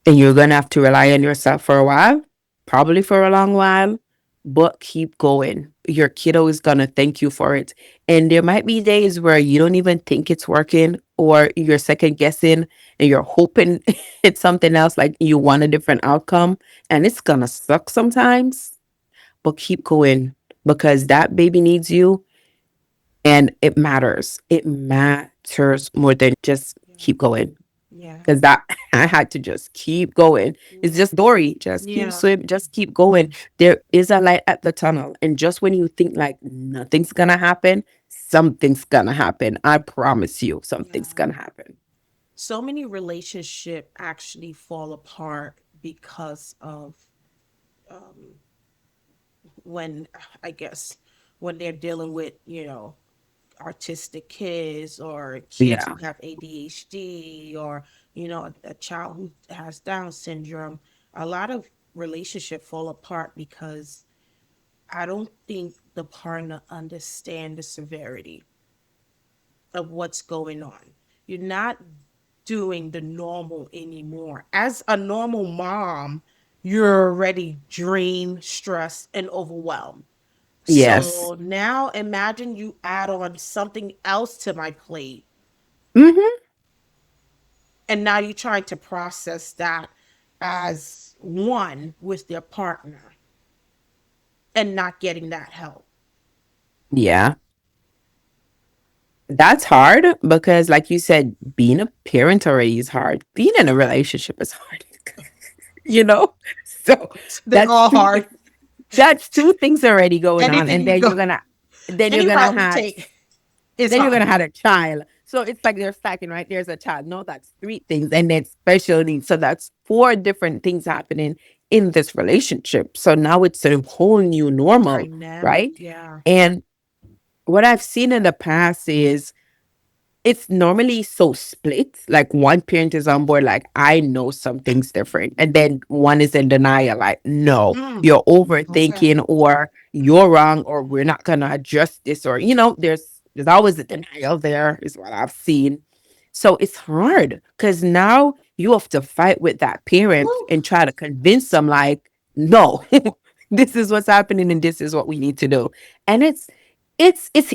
and you're gonna have to rely on yourself for a while, probably for a long while, but keep going. Your kiddo is gonna thank you for it. And there might be days where you don't even think it's working or you're second guessing and you're hoping it's something else, like you want a different outcome. And it's gonna suck sometimes, but keep going because that baby needs you and it matters. It matters more than just Yeah. keep going Yeah. because that I had to just keep going. It's Yeah. just Dory, just keep Yeah. swim, just keep going. There is a light at the tunnel, and just when you think like nothing's gonna happen, something's gonna happen. I promise you, something's Yeah. gonna happen. So many relationships actually fall apart because of um, when I guess when they're dealing with artistic kids or kids who Yeah. have ADHD or a child who has Down syndrome. A lot of relationships fall apart because I don't think the partner understand the severity of what's going on. You're not doing the normal anymore. As a normal mom, you're already drained, stressed, and overwhelmed. Yes. So now imagine you add on something else to my plate, Mm-hmm. and now you're trying to process that as one with their partner and not getting that help. Yeah. That's hard because, like you said, being a parent already is hard. Being in a relationship is hard. you know? So They're that's all hard. that's two things already going on. Anything And you go, then you're any gonna route you have take is then you're hard. gonna have a child. So it's like they're stacking, right? There's a child. No, that's three things. And then special needs. So that's four different things happening in this relationship. So now it's a whole new normal, Dynamic, right? yeah. And what I've seen in the past is it's normally so split. Like one parent is on board, like, I know something's different. And then one is in denial, like, no, Mm, you're okay. overthinking, or you're wrong, or we're not gonna adjust this, or there's always a denial there, is what I've seen. So it's hard because now you have to fight with that parent Woo. and try to convince them, like, no, this is what's happening and this is what we need to do. And it's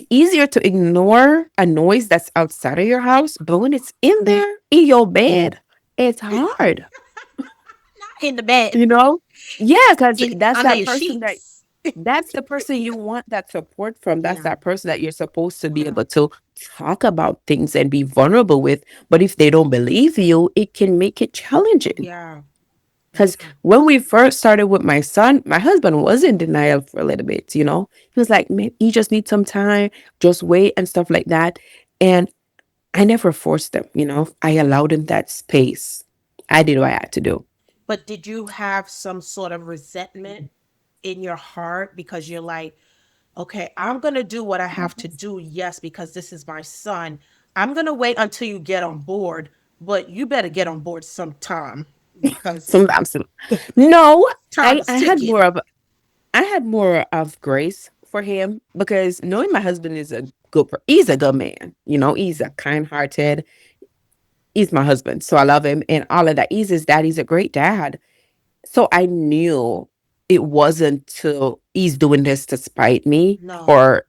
easier to ignore a noise that's outside of your house, but when it's in there in your bed, it's hard, In the bed, you know? Yeah, because in under your sheets. that's the person you want that support from. That's Yeah, that person that you're supposed to be able to talk about things and be vulnerable with. But if they don't believe you, it can make it challenging. yeah, Because yeah. when we first started with my son, my husband was in denial for a little bit, He was like, man, you just need some time, just wait and stuff like that. And I never forced him, I allowed him that space. I did what I had to do. But did you have some sort of resentment in your heart because you're like, okay, I'm going to do what I have to do, yes, because this is my son. I'm going to wait until you get on board, but you better get on board sometime because Sometimes, no, time I, is I had ticking. more of I had more of grace for him because knowing my husband is he's a good man, he's a kind hearted, he's my husband. So I love him and all of that. He's his dad. He's a great dad. So I knew. it wasn't to he's doing this to spite me No, or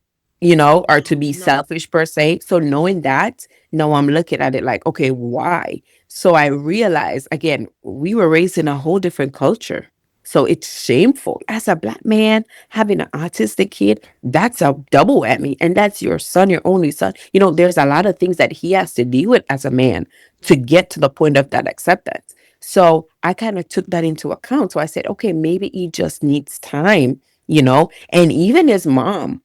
or to no, be no. selfish per se. So knowing that, now I'm looking at it like, okay, why? So I realized again, we were raised in a whole different culture. So it's shameful as a black man having an autistic kid. That's a double whammy, and that's your son, your only son. There's a lot of things that he has to deal with as a man to get to the point of that acceptance. So I kind of took that into account. So I said, okay, maybe he just needs time. And even his mom,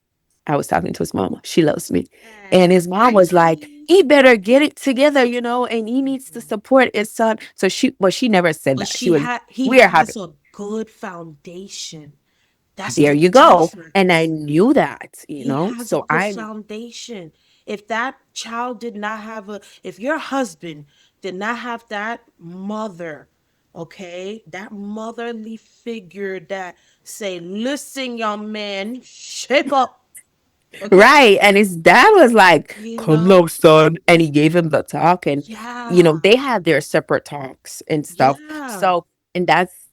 I was talking to his mama, she loves me. And his mom was like, he better get it together, and he needs to support his son. So she never said But that. She was, he we're happy. has a good foundation. That's There the you go. And I difference. knew that, He has a so good foundation. If that child did not have if your husband did not have that mother, okay, that motherly figure that say, listen, young man, shape up, okay, right. And his dad was like, you come know, now, son. And he gave him the talk. And, yeah, they had their separate talks and stuff. yeah, So, and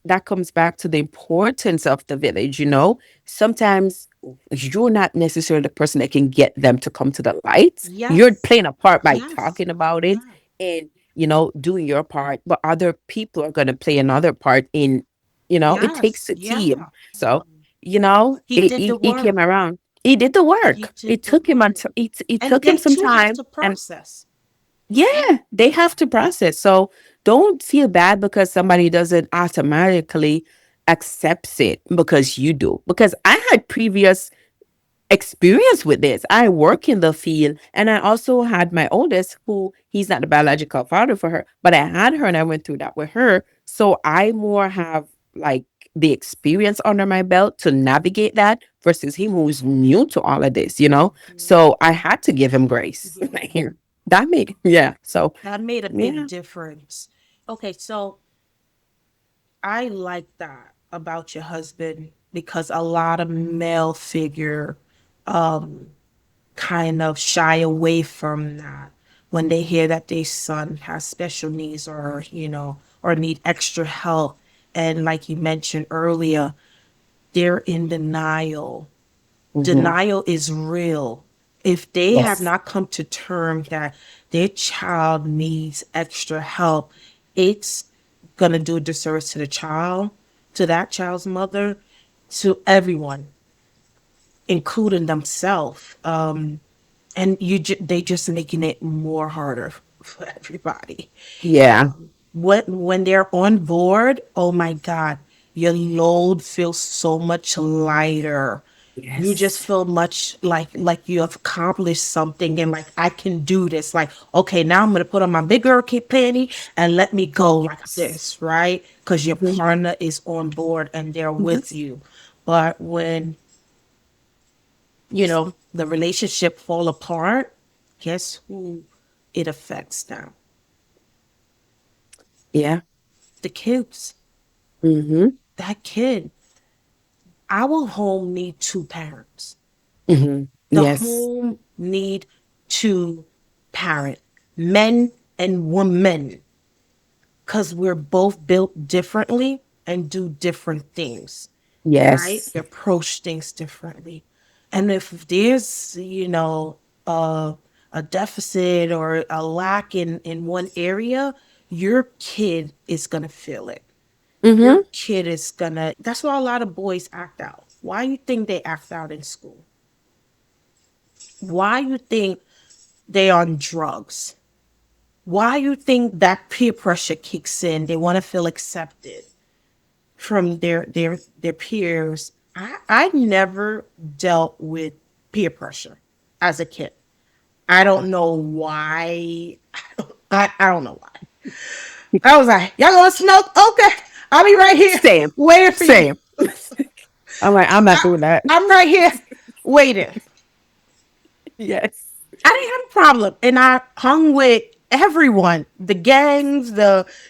that comes back to the importance of the village. Sometimes you're not necessarily the person that can get them to come to the light. You're yes, playing a part by yes, talking about it yeah, and, doing your part. But other people are going to play another part it yes, takes a team. yeah. So, He did the he came work. around. He did the He work. did It the took him work. until it And took him they some too have time, to and process. yeah, they have to process. So don't feel bad because somebody doesn't automatically accepts it because you do. Because I had previous experience with this. I work in the field, and I also had my oldest, who he's not the biological father for her, but I had her and I went through that with her. So I more have like the experience under my belt to navigate that versus him who's new to all of this. So I had to give him grace. Yeah. Here. That made yeah. So That made a big yeah. difference. Okay, so I like that about your husband because a lot of male figure kind of shy away from that when they hear that their son has special needs or need extra help. And like you mentioned earlier, they're in denial. Hmm. Denial is real. If they have Yes. not come to terms that their child needs extra help, it's going to do a disservice to the child, to that child's mother, to everyone, including themselves. And they just making it more harder for everybody. Yeah. When they're on board, oh my God, your load feels so much lighter. You just Yes. feel much like you have accomplished something and like I can do this. Like, okay, now I'm gonna put on my big girl panty and let me go like this, right? Because your Hmm. partner is on board and they're Hmm. with you. But when the relationship fall apart, guess who it affects now? Yeah. The kids. Hmm. That kid. Our home need two parents. Hmm. The Yes. home need two parent, men and women, because we're both built differently and do different things, right? Yes. We approach things differently. And if there's, a, a deficit or a lack in one area, your kid is going to feel it. Your Hmm. kid is gonna, that's why a lot of boys act out. Why you think they act out in school? Why you think they on drugs? Why you think that peer pressure kicks in? They want to feel accepted from their peers. I never dealt with peer pressure as a kid. I don't know why. I don't know why. I was like, y'all gonna smoke? Okay, I'll be right here Same. waiting for you. Same. I'm like, I'm not I, doing that. I'm right here waiting. Yes. I didn't have a problem. And I hung with everyone, the gangs,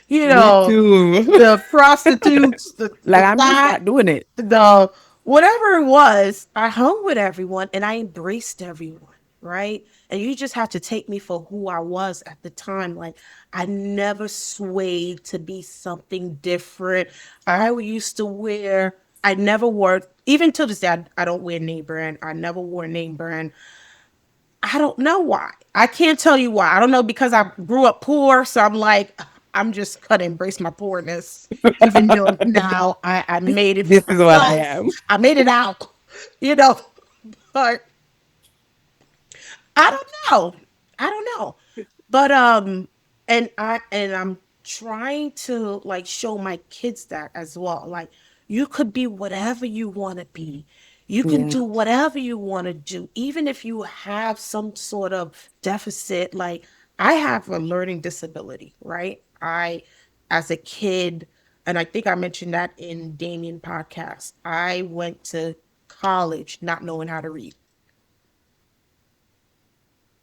Me too. the prostitutes, Like, I'm just not doing it. the whatever it was. I hung with everyone and I embraced everyone, right? And you just have to take me for who I was at the time. Like, I never swayed to be something different. I used to wear I never wore, even to this day, I don't wear name brand. I never wore name brand. I don't know why. I can't tell you why. I don't know because I grew up poor. So I'm like, I'm just going to embrace my poorness. Even though now I made it for This is what I myself. am. I made it out, you know. But I don't know. I don't know. But I'm trying to like show my kids that as well. Like you could be whatever you want to be. You can Yeah. do whatever you want to do, even if you have some sort of deficit. Like I have a learning disability, right? I, as a kid, and I think I mentioned that in Damien podcast, I went to college not knowing how to read.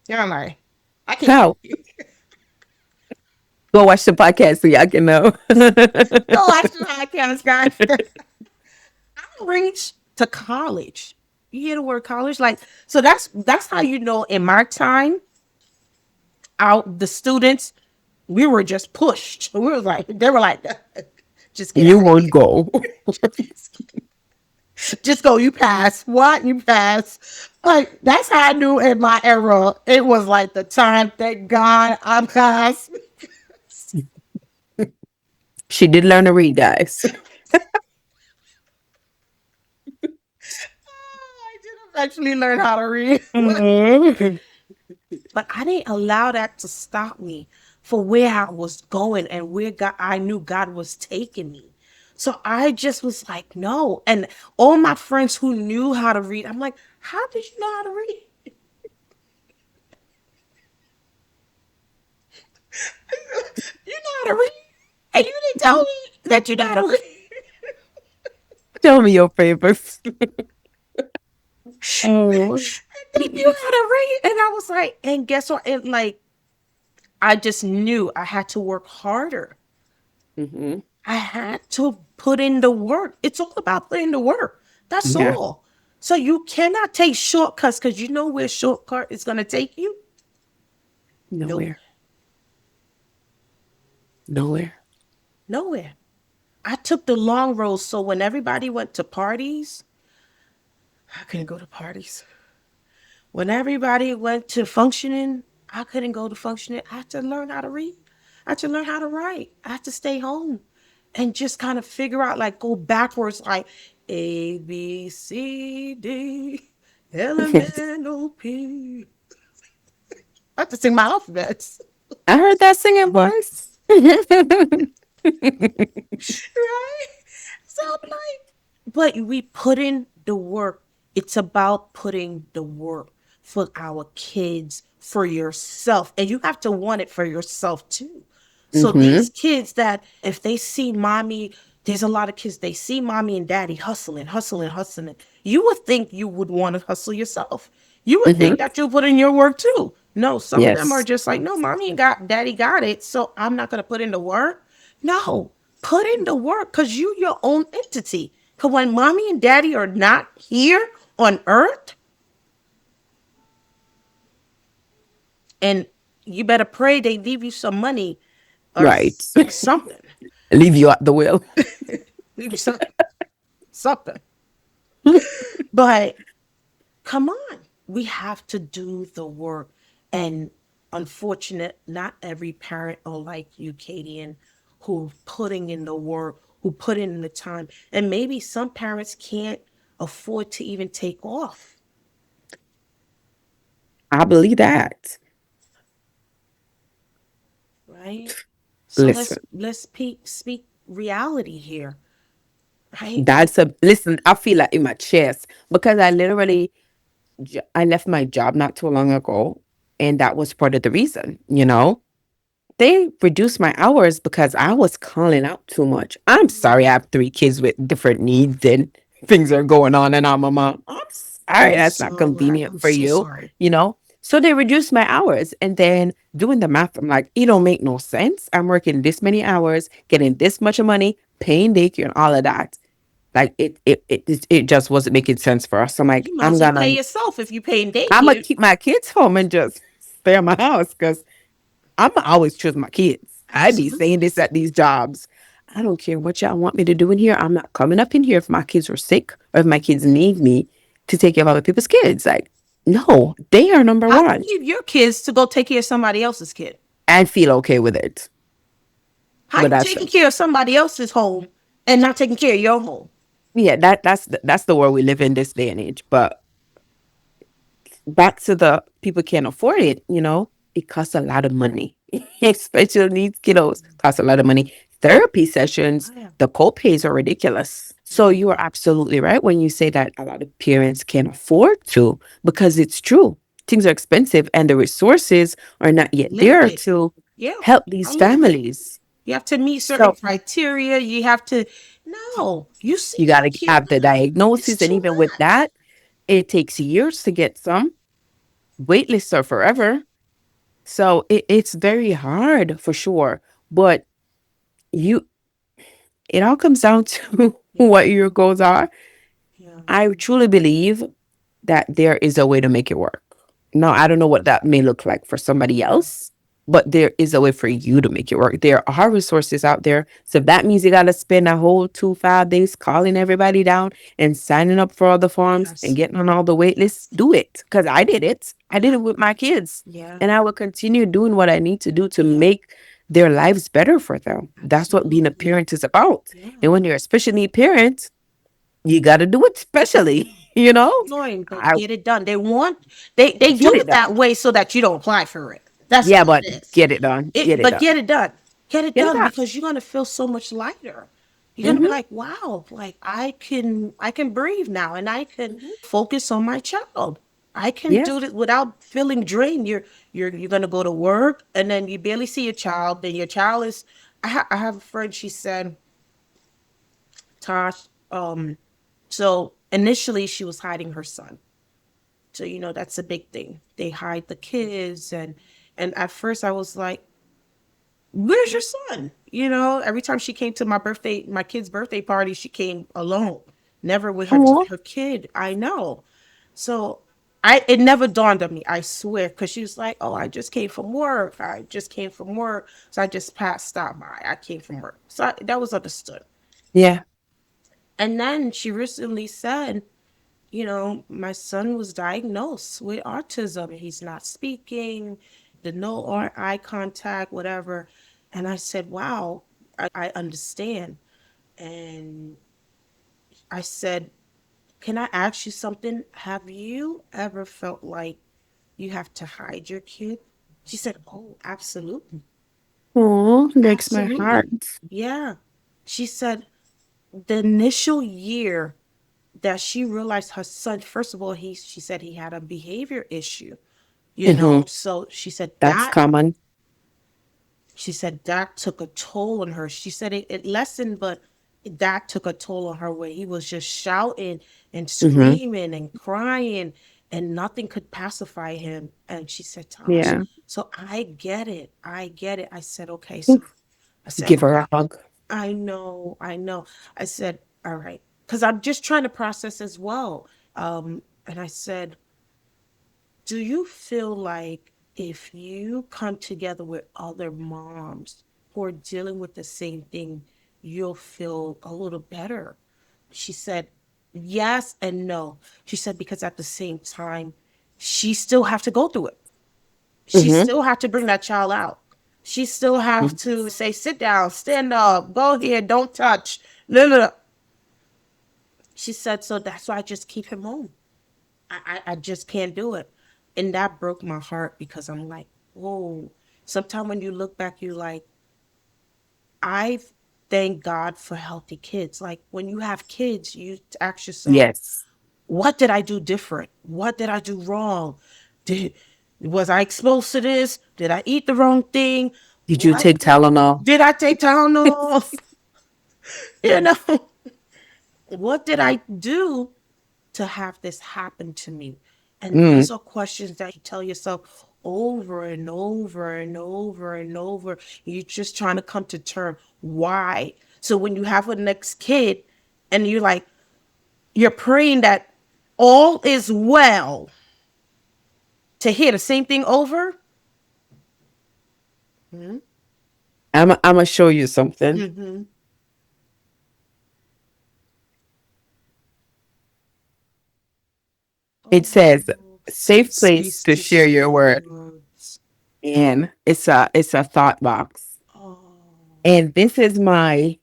Yeah, I'm like, I can't. How? Go watch the podcast so y'all can know. Go watch the podcast, guys. I reached to college. You hear the word college? Like, so that's how you know in my time, out the students, we were just pushed. We were like, they were like, just get You out of won't here. go. Just go, you pass. What? You pass. Like, that's how I knew in my era. It was like the time, thank God I passed. She did learn to read, guys. I did eventually learn how to read. Mhm. But I didn't allow that to stop me for where I was going and where God, I knew God was taking me. So I just was like, no. And all my friends who knew how to read, I'm like, how did you know how to read? You know how to read? And you didn't tell me that you know how to read. Tell me your favorites. Oh. They knew how to read. And I was like, and guess what? And like, I just knew I had to work harder. Hmm. I had to put in the work. It's all about putting the work. That's Yeah. all. So you cannot take shortcuts because you know where shortcut is going to take you? Nope. Nowhere. Nowhere. Nowhere. I took the long road. So when everybody went to parties, I couldn't go to parties. When everybody went to functioning, I couldn't go to functioning. I had to learn how to read. I had to learn how to write. I had to stay home and just kind of figure out, like, go backwards, like A, B, C, D, L, M, N, O, P. I have to sing my alphabets, I heard that singing voice. right? So I'm like, but we put in the work. It's about putting the work for our kids, for yourself. And you have to want it for yourself too. So Hmm. these kids that if they see mommy, there's a lot of kids, they see mommy and daddy hustling, hustling, hustling. You would think you would want to hustle yourself. You would Hmm. think that you put in your work too. No, some of them are Yes. just like, no, mommy and got daddy got it. So I'm not gonna put in the work. No, put in the work because you your own entity. Because when mommy and daddy are not here on earth, and you better pray they leave you some money or Right. something. Leave you at the wheel. Leave you something. But come on, we have to do the work. And unfortunate, not every parent are like you, Katie, who putting in the work, who put in the time. And maybe some parents can't afford to even take off, I believe that. right? So Listen, let's speak reality here, right? that's a listen. I feel like in my chest because I literally I left my job not too long ago, and that was part of the reason. They reduced my hours because I was calling out too much. I'm sorry, I have three kids with different needs and things are going on, and I'm a mom. I'm sorry, I'm that's not so convenient I'm for so you, sorry. you know? So they reduced my hours. And then doing the math, I'm like, it don't make no sense. I'm working this many hours, getting this much of money, paying daycare and all of that. Like it just wasn't making sense for us. So I'm like, You might as well pay yourself if you paying I'm gonna daycare. keep my kids home and just stay in my house because I'm always choose my kids. I be saying Absolutely. this at these jobs. I don't care what y'all want me to do in here. I'm not coming up in here if my kids are sick or if my kids need me to take care of other people's kids. Like, no, they are number How you one leave your kids to go take care of somebody else's kid? and feel okay with it. How But you that's taking care of somebody else's home and not taking care of your home? yeah, that's the world we live in this day and age. But back to the people can't afford it, it costs a lot of money. Special needs kiddos cost a lot of money. Therapy sessions, Yeah. the co-pays are ridiculous. So you are absolutely right when you say that a lot of parents can't afford to, because it's true. Things are expensive and the resources are not yet there Limited. to Yeah. help these I'm limited. families. You have to meet certain So criteria. You have to. No, you see you got your to kid. have the It's diagnosis. And too even with much. that, it takes years to get some. Waitlists are forever. So it's very hard for sure. But you, it all comes down to Yeah. what your goals are. Yeah. I truly believe that there is a way to make it work. Now, I don't know what that may look like for somebody else, but there is a way for you to make it work. There are resources out there. So if that means you got to spend a whole 5 days calling everybody down and signing up for all the forms and Yes. getting on all the wait lists, do it. Because I did it. I did it with my kids. Yeah. And I will continue doing what I need to do to Yeah. make their lives better for them. That's what being a Absolutely. parent is about. Yeah. And when you're a special need parent, you got to do it specially, you know? Annoying, but I get it done. They get do it it done. that way so that you don't apply for it. That's Yeah, all but it is. get it done. Get it But done. get it done. Get it Get it done done. because you're gonna feel so much lighter. You're gonna be Mhm. like, wow, like I can breathe now and I can Mhm. focus on my child. I can Yeah. do this without feeling drained. You're gonna go to work and then you barely see your child. Then your child is. I have a friend. She said, Tosh. So initially she was hiding her son. So that's a big thing. They hide the kids and at first I was like, where's your son? Every time she came to my kid's birthday party, she came alone, never with Oh, her kid. I know. So it never dawned on me, I swear, because she was like, oh, I just came from work. I just came from work. So I just stopped by. I came from work. So that was understood. yeah. And then she recently said, my son was diagnosed with autism. He's not speaking, the no eye contact, whatever. And I said, wow, I understand. And I said, can I ask you something? Have you ever felt like you have to hide your kid? She said, oh, absolutely. Oh, breaks my Absolutely. heart. Yeah. She said, the initial year that she realized her son, first of all, she said he had a behavior issue, Hmm. so she said That's common. that took a toll on her. She said it lessened, but that took a toll on her where he was just shouting and Hmm. screaming and crying and nothing could pacify him. And she said, Tosh, Yeah. so I get it. I get it. I said, okay, so I said, Give her a hug. I know, I know. I said, all right, because I'm just trying to process as well. And I said, do you feel like if you come together with other moms who are dealing with the same thing, you'll feel a little better? She said, yes and no. She said, because at the same time, she still have to go through it. She Hmm. still have to bring that child out. She still have to say, sit down, stand up, go here, don't touch. No, no, no. She said, so that's why I just keep him home. I just can't do it. And that broke my heart because I'm like, whoa. Sometimes when you look back, you're like, I thank God for healthy kids. Like when you have kids, you ask yourself, Yes. what did I do different? What did I do wrong? Did Was I exposed to this? Did I eat the wrong thing? Did you What take Tylenol? did I take Tylenol? you know, what did I do to have this happen to me? And Mm. those are questions that you tell yourself over and over and over and over. You're just trying to come to terms. Why? So when you have a next kid and you're praying that all is well, to hear the same thing over. I'm gonna show you something. Mm-hmm. It says Oh, safe place space to to share share your your word. words. And it's a thought box. Oh, And this is my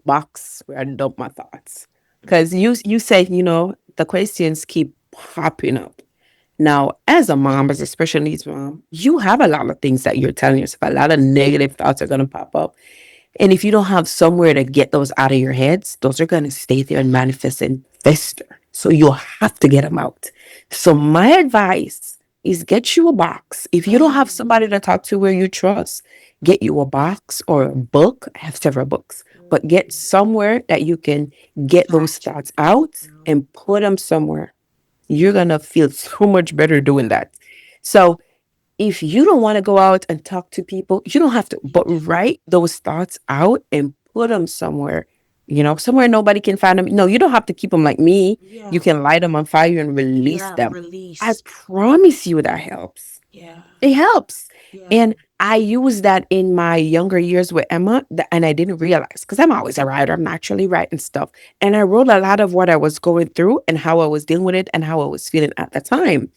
box where I dump my thoughts. Because you said, the questions keep popping up. Now, as a mom, as a special needs mom, you have a lot of things that you're telling yourself. A lot of negative thoughts are going to pop up. And if you don't have somewhere to get those out of your heads, those are going to stay there and manifest and fester. So you'll have to get them out. So my advice is get you a box. If you don't have somebody to talk to where you trust, get you a box or a book. I have several books, but get somewhere that you can get those capture thoughts them. out and put them somewhere. You're going to feel so much better doing that. So if you don't want to go out and talk to people, you don't have to, You but do. write those thoughts out and put them somewhere, somewhere nobody can find them. No, you don't have to keep them like me. You Yeah. can light them on fire and release Yeah. them. I Release. promise you that helps. Yeah. It helps. Yeah. And I used that in my younger years with Emma, and I didn't realize because I'm always a writer. I'm naturally writing stuff. And I wrote a lot of what I was going through and how I was dealing with it and how I was feeling at the time.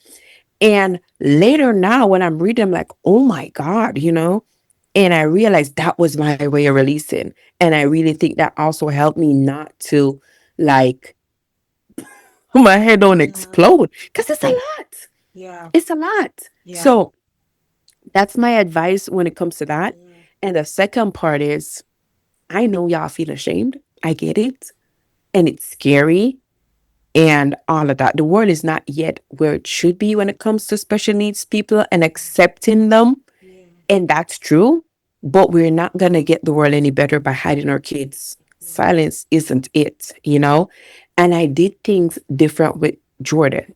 And later now, when I'm reading, I'm like, oh my God. And I realized that was my way of releasing. And I really think that also helped me not to like my head don't Yeah. explode because it's a lot. Yeah. It's a lot. Yeah. So that's my advice when it comes to that. Yeah. And the second part is I know y'all feel ashamed. I get it. And it's scary and all of that. The world is not yet where it should be when it comes to special needs people and accepting them. Yeah. And that's true. But we're not going to get the world any better by hiding our kids. Silence isn't it? And I did things different with Jordan.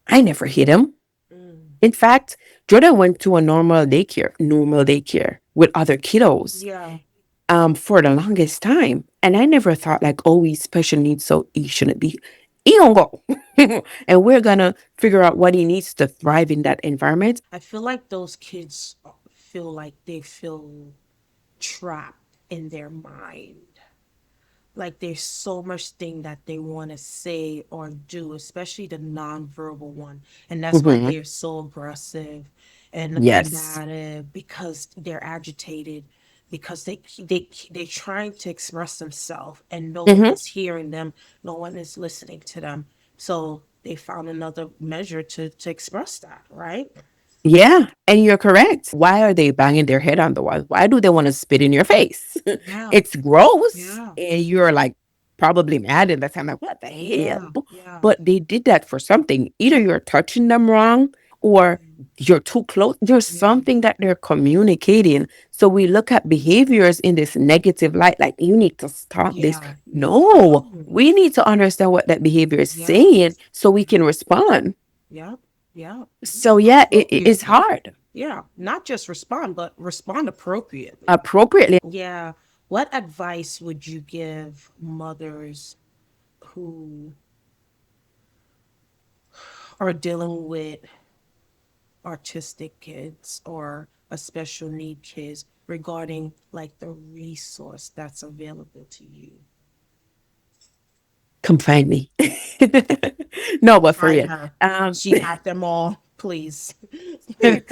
I never hit him. Mm. In fact, Jordan went to a normal daycare with other kiddos Yeah. for the longest time. And I never thought like, oh, he's special needs, so he shouldn't be. He don't go. And we're gonna figure out what he needs to thrive in that environment. I feel like those kids feel like they feel trapped in their mind. Like there's so much thing that they want to say or do, especially the nonverbal one, and that's why Mhm. they're so aggressive and Yes. combative because they're agitated because they're trying to express themselves and no one Mhm. is hearing them, no one is listening to them, so they found another measure to express that, right? Yeah, and you're correct. Why are they banging their head on the wall? Why do they want to spit in your face? Yeah, It's gross, yeah, and you're like probably mad at that time, like what the hell? yeah, yeah, But they did that for something. Either you're touching them wrong, or you're too close. There's yeah, something that they're communicating. So we look at behaviors in this negative light, like you need to stop this. yeah, yeah. No, No. we need to understand what that behavior is Yeah, saying so we can respond. yeah, yeah. So yeah, it's Appropriately. hard. Yeah, not just respond, but respond appropriately. Appropriately. Yeah. What advice would you give mothers who are dealing with autistic kids or a special need kids regarding like the resource that's available to you? Come find me. No, but for Find real. her. Um, She have them all, please. please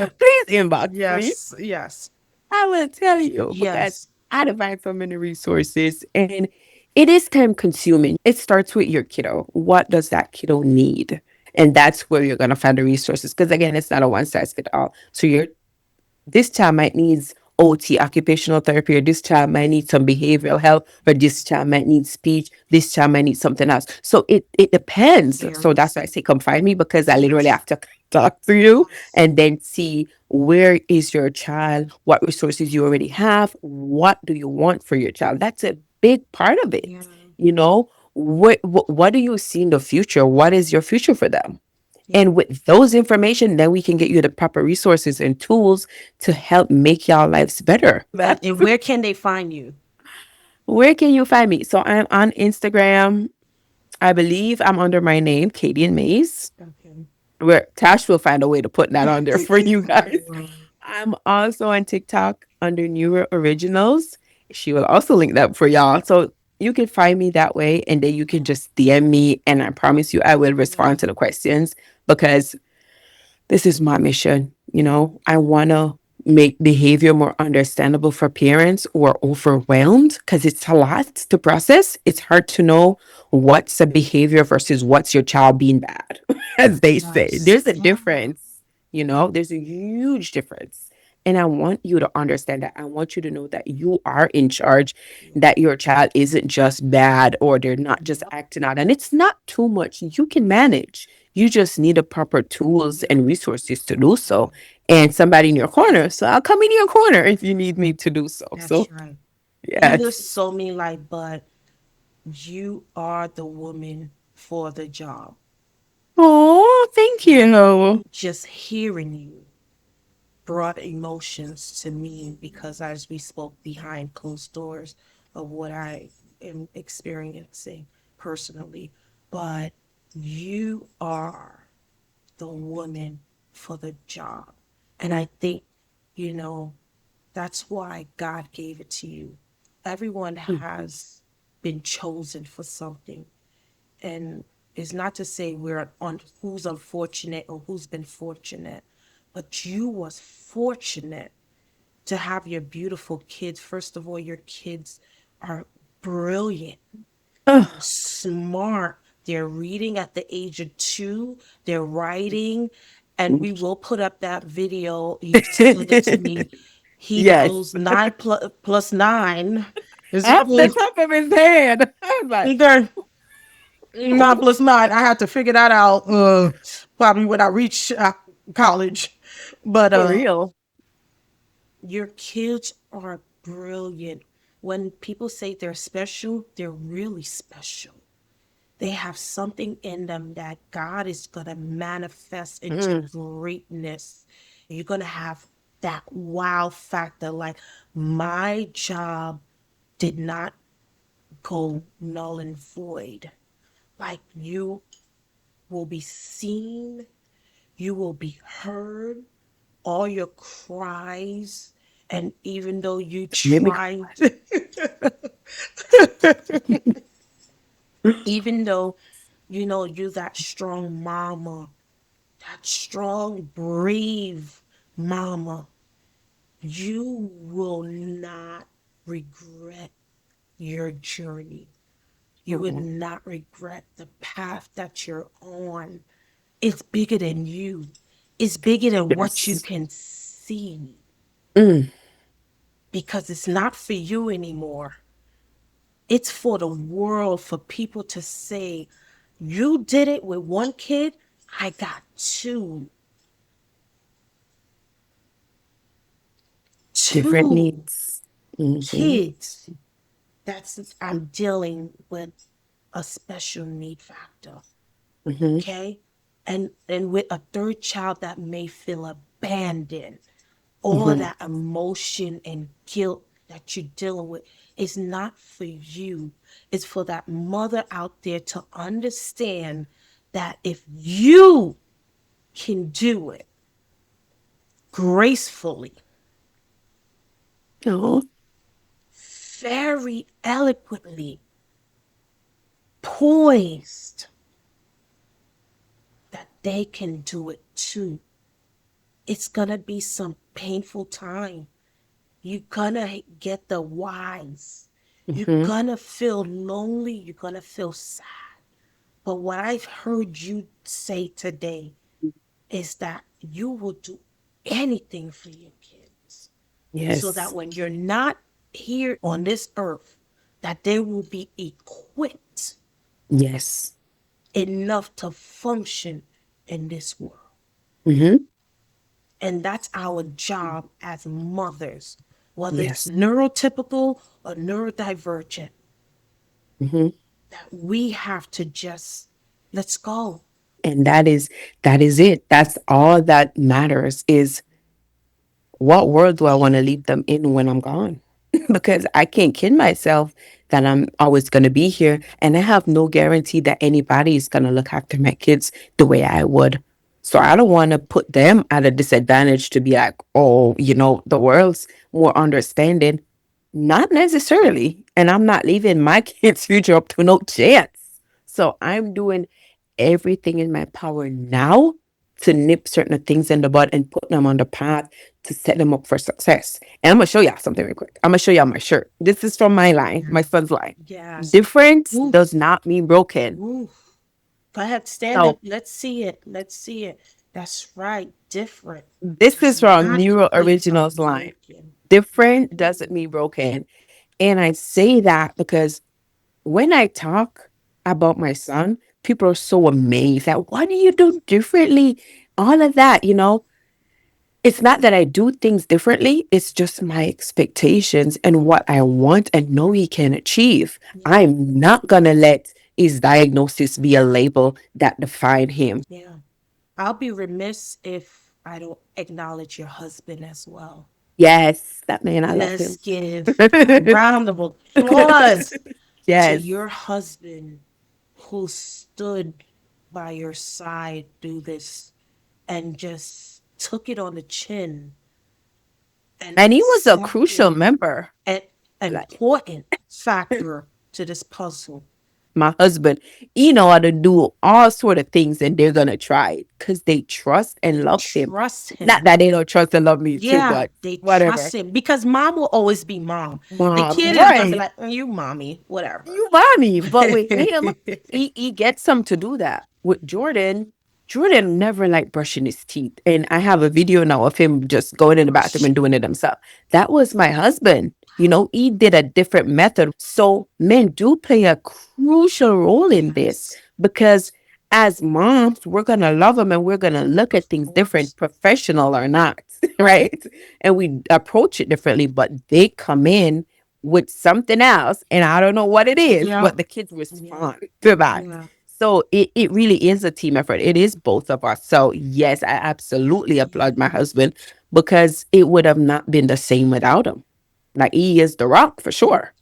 inbox me. Yes, yes, I will tell you because yes. I find so many resources and it is time consuming. It starts with your kiddo. What does that kiddo need? And that's where you're gonna find the resources. Because again, it's not a one size fit all. So you're this child might need OT, occupational therapy, or this child might need some behavioral health, or this child might need speech, this child might need something else. So it depends. So Varies. that's why I say come find me because I literally Yes, have to talk to you yes. and then see where is your child, what resources you already have, what do you want for your child. That's a big part of it. Yeah, What do you see in the future? What is your future for them? yeah. And with those information, then we can get you the proper resources and tools to help make y'all lives better. And where can they find you? Where can you find me? So I'm on Instagram. I believe I'm under my name, Katie and Mays. Okay. Where Tash will find a way to put that on there for you I guys. will. I'm also on TikTok under Newer Originals. She will also link that for y'all. So you can find me that way, and then you can just DM me, and I promise you I will Yeah. respond to the questions, because this is my mission. I want to make behavior more understandable for parents who are overwhelmed, because it's a lot to process. It's hard to know what's a behavior versus what's your child being bad, as they say. Yes. There's a Mhm. difference, there's a huge difference. And I want you to understand that. I want you to know that you are in charge, that your child isn't just bad or they're not just Yep. acting out. And it's not too much. You can manage. You just need the proper tools and resources to do so, and somebody in your corner. So I'll come in your corner if you need me to do so. That's So, right. You yes. look so mean, like, but you are the woman for the job. Oh, thank you. Just hearing you brought emotions to me because as we spoke behind closed doors of what I am experiencing personally, but you are the woman for the job. And I think, you know, that's why God gave it to you. Everyone has been chosen for something. And it's not to say we're on who's unfortunate or who's been fortunate, but you was fortunate to have your beautiful kids. First of all, your kids are brilliant, Oh, smart. They're reading at the age of 2. They're writing, and we will put up that video. You send it to me. He yes. goes 9 plus 9 is Off the top of his head. I was like, okay. 9 plus 9. I had to figure that out probably when I reach college. But for real. your kids are brilliant. When people say they're special, they're really special. They have something in them that God is going to manifest into Mm, greatness. You're going to have that wow factor. Like, my job did not go null and void. Like, you will be seen, you will be heard, all your cries, and even though you made me try, even though you're that strong mama, that strong, brave mama, you will not regret your journey. You would cry. not regret the path that you're on. It's bigger than you. It's bigger than what you Yes. can see Mm, because it's not for you anymore. It's for the world, for people to say, you did it with one kid, I got two. different Two needs. Hmm. kids. That's, I'm dealing with a special need factor. Hmm. Okay? And with a third child that may feel abandoned, all of Hmm. that emotion and guilt that you're dealing with is not for you. It's for that mother out there to understand that if you can do it gracefully, Oh, very eloquently, poised, that they can do it too. It's gonna be some painful time. You're gonna get the whys. You're hmm. gonna feel lonely. You're gonna feel sad. But what I've heard you say today is that you will do anything for your kids so that Yes. when you're not here on this earth, that they will be equipped Yes. enough to function in this world. Hmm. And that's our job as mothers, whether it's Yes. neurotypical or neurodivergent, Hmm. that we have to just let's go. And that is it. That's all that matters, is what world do I want to leave them in when I'm gone? Because I can't kid myself that I'm always going to be here. And I have no guarantee that anybody is going to look after my kids the way I would. So I don't want to put them at a disadvantage to be like, oh, the world's more understanding. Not necessarily. And I'm not leaving my kids' future up to no chance. So I'm doing everything in my power now to nip certain things in the bud and put them on the path to set them up for success. And I'm gonna show y'all something real quick. I'm gonna show y'all my shirt. This is from my line, my son's line. Yes. Difference Oof. does not mean broken. Oof. Go ahead, stand up. So Let's see it. Let's see it. That's right. Different this does is from not Neuro equate to Originals line. broken. Different doesn't mean broken. And I say that because when I talk about my son, people are so amazed at what do you do differently? All of that, it's not that I do things differently, it's just my expectations and what I want and know he can achieve. Yeah. I'm not gonna let his diagnosis be a label that define him. Yeah. I'll be remiss if I don't acknowledge your husband as well. Yes, that man, I love Let's him. give a round of applause to Yes. your husband who stood by your side through this and just took it on the chin and And he was a crucial accepted member. an Like important factor to this puzzle. my husband, you know how to do all sort of things and they're gonna try it because they trust and They love him. trust Not him. that they don't trust and love me too, Yeah, but they whatever. trust him because mom will always be mom. The kid is gonna be Right. like, "Mm, you mommy, whatever." You mommy. But with him, he gets some to do that. With Jordan, Jordan never liked brushing his teeth. And I have a video now of him just going in the bathroom and doing it himself. That was my husband. He did a different method. So men do play a crucial role in this Yes, because as moms, we're gonna love them and we're gonna look of at things different, course. professional or not, right? And we approach it differently, but they come in with something else, and I don't know what it is, Yeah, but the kids yeah, respond to that. yeah. So it really is a team effort. It is both of us. So yes, I absolutely applaud my husband because it would have not been the same without him. Like he is the rock for sure.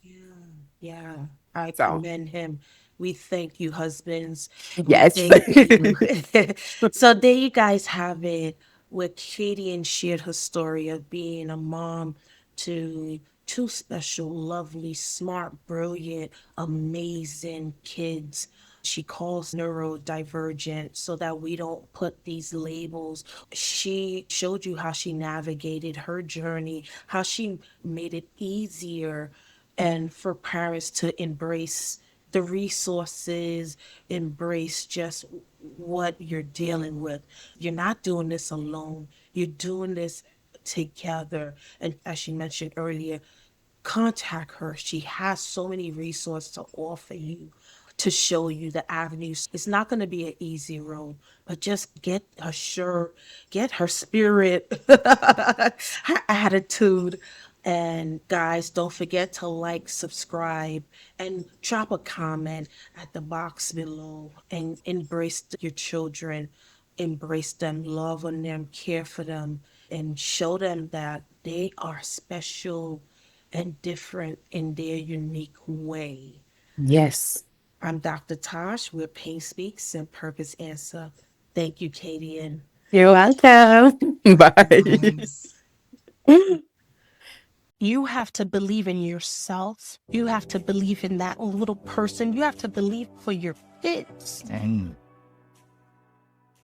Yeah, I So commend him. We thank you, husbands. We yes. thank you. So there you guys have it, where Katie and shared her story of being a mom to two special, lovely, smart, brilliant, amazing kids. She calls neurodivergent so that we don't put these labels. She showed you how she navigated her journey, how she made it easier and for parents to embrace the resources, embrace just what you're dealing with. You're not doing this alone, you're doing this together. And as she mentioned earlier, contact her. She has so many resources to offer you, to show you the avenues. It's not going to be an easy road, but just get her shirt, get her spirit, her attitude. And guys, don't forget to like, subscribe, and drop a comment at the box below and embrace your children. Embrace them, love on them, care for them, and show them that they are special and different in their unique way. Yes. I'm Dr. Tash, where Pain Speaks and Purpose Answer. Thank you, Katie. And You're welcome. Bye. you have to believe in yourself. You have to believe in that little person. You have to believe for your kids.